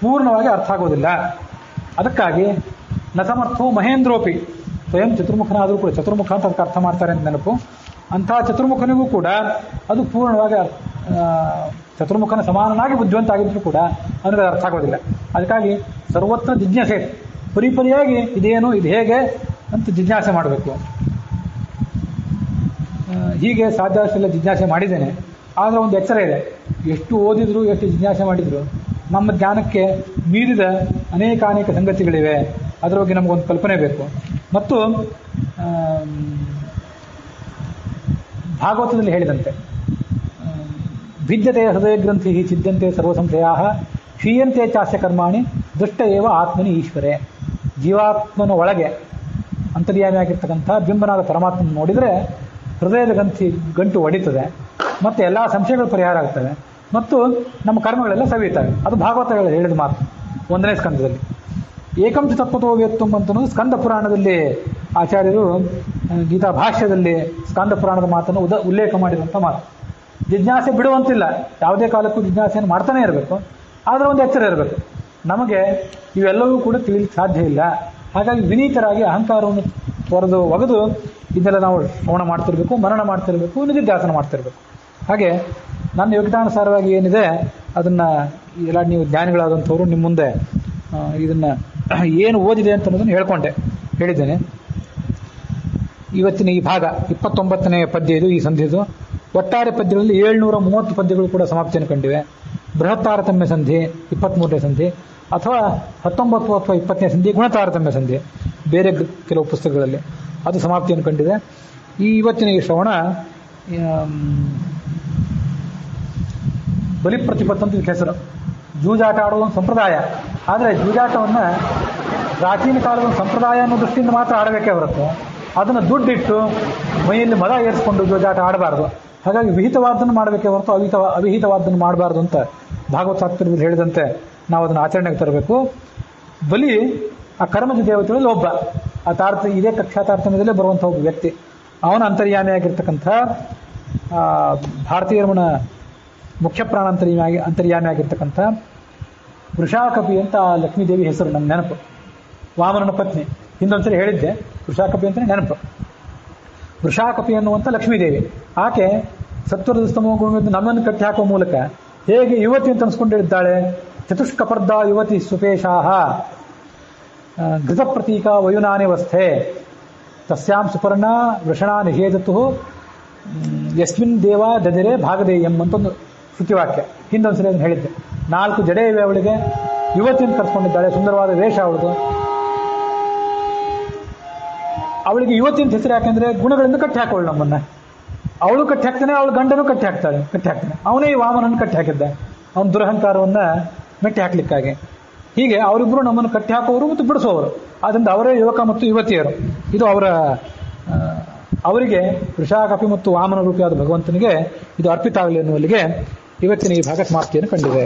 ಪೂರ್ಣವಾಗಿ ಅರ್ಥ ಆಗೋದಿಲ್ಲ. ಅದಕ್ಕಾಗಿ ನ ಸಮರ್ಥೋ ಮಹೇಂದ್ರೋಪಿ, ಸ್ವಯಂ ಚತುರ್ಮುಖನಾದರೂ ಕೂಡ, ಚತುರ್ಮುಖ ಅಂತ ಅದಕ್ಕೆ ಅರ್ಥ ಮಾಡ್ತಾರೆ ಅಂತ ನೆನಪು, ಅಂತಹ ಚತುರ್ಮುಖನಿಗೂ ಕೂಡ ಅದು ಪೂರ್ಣವಾಗಿ ಚತುರ್ಮುಖನ ಸಮಾನನಾಗಿ ಬುದ್ಧಿವಂತ ಆಗಿದ್ರು ಕೂಡ ಅವನಿಗೆ ಅರ್ಥ ಆಗೋದಿಲ್ಲ. ಅದಕ್ಕಾಗಿ ಸರ್ವತ್ರ ಜಿಜ್ಞಾಸೆ, ಪರಿಪರಿಯಾಗಿ ಇದೇನು, ಇದು ಹೇಗೆ ಅಂತ ಜಿಜ್ಞಾಸೆ ಮಾಡಬೇಕು. ಹೀಗೆ ಸಾಧ್ಯಾಷ್ಟೆಲ್ಲ ಜಿಜ್ಞಾಸೆ ಮಾಡಿದ್ದೇನೆ. ಆದರೆ ಒಂದು ಎಚ್ಚರ ಇದೆ, ಎಷ್ಟು ಓದಿದ್ರು ಎಷ್ಟು ಜಿಜ್ಞಾಸೆ ಮಾಡಿದ್ರು ನಮ್ಮ ಜ್ಞಾನಕ್ಕೆ ಮೀರಿದ ಅನೇಕ ಸಂಗತಿಗಳಿವೆ. ಅದರ ಬಗ್ಗೆ ನಮಗೊಂದು ಕಲ್ಪನೆ ಬೇಕು. ಮತ್ತು ಭಾಗವತದಲ್ಲಿ ಹೇಳಿದಂತೆ ಭಿದ್ಯತೆ ಹೃದಯ ಗ್ರಂಥಿ ಚಿದ್ಯಂತೆ ಸರ್ವ ಸಂಶಯಾ ಕ್ಷೀಯಂತೆ ಚಾಸ್ಯ ಕರ್ಮಾಣಿ ದುಷ್ಟ ಏವ ಆತ್ಮನಿ ಈಶ್ವರೇ. ಜೀವಾತ್ಮನ ಒಳಗೆ ಅಂತರ್ಯಾಮಿಯಾಗಿರ್ತಕ್ಕಂಥ ಬಿಂಬನಾದ ಪರಮಾತ್ಮನ ನೋಡಿದರೆ ಹೃದಯದ ಗಂಟು ಒಡಿತದೆ, ಮತ್ತು ಎಲ್ಲ ಸಂಶಯಗಳು ಪರಿಹಾರ ಆಗ್ತವೆ, ಮತ್ತು ನಮ್ಮ ಕರ್ಮಗಳೆಲ್ಲ ಸವಿಯುತ್ತವೆ. ಅದು ಭಾಗವತ ಹೇಳಿದ ಮಾತು 1ನೇ ಸ್ಕಂದದಲ್ಲಿ. ಏಕಂಚ ತತ್ವತೋ ವೇತ್ತುಂ ಅಂತನೂ ಸ್ಕಂದ ಪುರಾಣದಲ್ಲಿ ಆಚಾರ್ಯರು ಗೀತಾ ಭಾಷ್ಯದಲ್ಲಿ ಸ್ಕಂದ ಪುರಾಣದ ಮಾತನ್ನು ಉಲ್ಲೇಖ ಮಾಡಿರುವಂಥ ಮಾತು. ಜಿಜ್ಞಾಸೆ ಬಿಡುವಂತಿಲ್ಲ, ಯಾವುದೇ ಕಾಲಕ್ಕೂ ಜಿಜ್ಞಾಸೆಯನ್ನು ಮಾಡ್ತಾನೆ ಇರಬೇಕು. ಆದರೆ ಒಂದು ಎಚ್ಚರ ಇರಬೇಕು, ನಮಗೆ ಇವೆಲ್ಲವೂ ಕೂಡ ತಿಳಿಲಿಕ್ಕೆ ಸಾಧ್ಯ ಇಲ್ಲ. ಹಾಗಾಗಿ ವಿನೀತರಾಗಿ ಅಹಂಕಾರವನ್ನು ಒಗೆದು ಇದನ್ನೆಲ್ಲ ನಾವು ಶ್ರವಣ ಮಾಡ್ತಿರ್ಬೇಕು, ಮನನ ಮಾಡ್ತಿರ್ಬೇಕು, ನಿಧಿಧ್ಯಾಸನ ಮಾಡ್ತಿರ್ಬೇಕು. ಹಾಗೆ ನನ್ನ ಯೋಗ್ಯತಾನುಸಾರವಾಗಿ ಏನಿದೆ ಅದನ್ನು ಎಲ್ಲ ನೀವು ಜ್ಞಾನಿಗಳಾದಂಥವ್ರು ನಿಮ್ಮ ಮುಂದೆ ಇದನ್ನು ಏನು ಓದಿದೆ ಅಂತ ಅನ್ನೋದನ್ನು ಹೇಳಿದ್ದೇನೆ. ಇವತ್ತಿನ ಈ ಭಾಗ 29ನೇ ಪದ್ಯ ಇದು, ಈ ಸಂಧಿದು. ಒಟ್ಟಾರೆ ಪದ್ಯಗಳಲ್ಲಿ 730 ಪದ್ಯಗಳು ಕೂಡ ಸಮಾಪ್ತಿಯನ್ನು ಕಂಡಿವೆ. ಬೃಹತ್ತಾರತಮ್ಯ ಸಂಧಿ 23ನೇ ಸಂಧಿ, ಅಥವಾ 19 ಅಥವಾ 20ನೇ ಸಂಧಿ ಗುಣತಾರತಮ್ಯ ಸಂಧಿ ಬೇರೆ ಕೆಲವು ಪುಸ್ತಕಗಳಲ್ಲಿ ಅದು ಸಮಾಪ್ತಿಯನ್ನು ಕಂಡಿದೆ. ಇವತ್ತಿನ ಈ ಶ್ರವಣ ಬಲಿಪ್ರತಿಪತ್ತು ಅಂತ ಇದಕ್ಕೆ ಹೆಸರು. ಜೂಜಾಟ ಆಡುವ ಒಂದು ಸಂಪ್ರದಾಯ. ಆದರೆ ಜೂಜಾಟವನ್ನು ಪ್ರಾಚೀನ ಕಾಲದ ಒಂದು ಸಂಪ್ರದಾಯ ಅನ್ನೋ ದೃಷ್ಟಿಯಿಂದ ಮಾತ್ರ ಆಡಬೇಕೇ ಹೊರತು ಅದನ್ನು ದುಡ್ಡಿಟ್ಟು ಮೈಯಲ್ಲಿ ಮದ ಏರಿಸ್ಕೊಂಡು ಜೂಜಾಟ ಆಡಬಾರ್ದು. ಹಾಗಾಗಿ ವಿಹಿತವಾದ್ದನ್ನು ಮಾಡಬೇಕೇ ಹೊರತು ಅವಿಹಿತವಾದ್ದನ್ನು ಮಾಡಬಾರ್ದು ಅಂತ ಭಾಗವತ ತಾತ್ಪರ್ಯದಲ್ಲಿ ಹೇಳಿದಂತೆ ನಾವು ಅದನ್ನು ಆಚರಣೆಗೆ ತರಬೇಕು. ಬಲಿ ಆ ಕರ್ಮಜ ದೇವತೆಗಳಲ್ಲಿ ಒಬ್ಬ, ಇದೇ ಕಕ್ಷಾ ತಾರತಮ್ಯದಲ್ಲೇ ಬರುವಂಥ ಒಬ್ಬ ವ್ಯಕ್ತಿ. ಅವನ ಅಂತರ್ಯಾಮಿಯಾಗಿರ್ತಕ್ಕಂಥ ಭಾರತೀಯರಮಣ ಮುಖ್ಯ ಪ್ರಾಣ ಅಂತರ್ಯಾಮಿಯಾಗಿರ್ತಕ್ಕಂಥ ವೃಷಾಕಪಿ ಅಂತ ಲಕ್ಷ್ಮೀದೇವಿ ಹೆಸರು ನನ್ನ ನೆನಪು. ವಾಮನನ ಪತ್ನಿ, ಹಿಂದೊಂದ್ಸರಿ ಹೇಳಿದ್ದೆ, ವೃಷಾಕಪಿ ಅಂತಲೇ ನೆನಪು. ವೃಷಾಕಪಿ ಅನ್ನುವಂಥ ಲಕ್ಷ್ಮೀದೇವಿ, ಆಕೆ ಸತ್ವರದ ಸ್ತಮೋಗುಣದಿಂದ ನಮ್ಮನ್ನು ಕಟ್ಟಿ ಹಾಕುವ ಮೂಲಕ ಹೇಗೆ ಯುವತಿ ಅಂತ ಅನ್ಸ್ಕೊಂಡಿದ್ದಾಳೆ. ಚತುಷ್ಕಪರ್ಧ ಯುವತಿ ಸುಪೇಶಾಹ ಘೃತ ಪ್ರತೀಕ ವಯುನಾನಿವಸ್ಥೆ ತಸ್ಯಾಂ ಸುಪರ್ಣ ವೃಷಣ ನಿಷೇಧತು ಯಸ್ಮಿನ್ ದೇವ ದದಿರೆ ಭಾಗದೇಯಂ ಅಂತ ಒಂದು ಶ್ರುತಿವಾಕ್ಯ. ಹಿಂದೊಂದ್ಸರಿ ಅದನ್ನು ಹೇಳಿದ್ದೆ. 4 ಜಡೆ ಇವೆ ಅವಳಿಗೆ, ಯುವತಿಯನ್ನು ಕರ್ಸ್ಕೊಂಡಿದ್ದಾಳೆ, ಸುಂದರವಾದ ವೇಷ ಅವಳದು. ಅವಳಿಗೆ ಯುವತಿ ಅಂತ ಹೆಸರು ಯಾಕೆಂದ್ರೆ ಗುಣಗಳಿಂದ ಕಟ್ಟಿ ಹಾಕೋಳು ನಮ್ಮನ್ನ. ಅವಳು ಕಟ್ಟಿ ಹಾಕ್ತಾನೆ, ಅವಳು ಗಂಡನೂ ಕಟ್ಟಿ ಹಾಕ್ತಾನೆ. ಅವನೇ ಈ ವಾಮನನ್ನು ಕಟ್ಟಿ ಹಾಕಿದ್ದ, ಅವನ ದುರಹಂಕಾರವನ್ನ ಮೆಟ್ಟಿ ಹಾಕ್ಲಿಕ್ಕಾಗಿ. ಹೀಗೆ ಅವರಿಬ್ಬರು ನಮ್ಮನ್ನು ಕಟ್ಟಿ ಹಾಕುವವರು ಮತ್ತು ಬಿಡಿಸುವವರು. ಆದ್ದರಿಂದ ಅವರೇ ಯುವಕ ಮತ್ತು ಯುವತಿಯರು. ಇದು ಅವರಿಗೆ ವೃಷಾಕಪಿ ಮತ್ತು ವಾಮನ ರೂಪಿಯಾದ ಭಗವಂತನಿಗೆ ಇದು ಅರ್ಪಿತ ಆಗಲಿ ಎನ್ನುವಲ್ಲಿಗೆ ಇವತ್ತಿನ ಈ ಭಾಗ ಸಮಾಪ್ತಿಯನ್ನು ಕಂಡಿದೆ.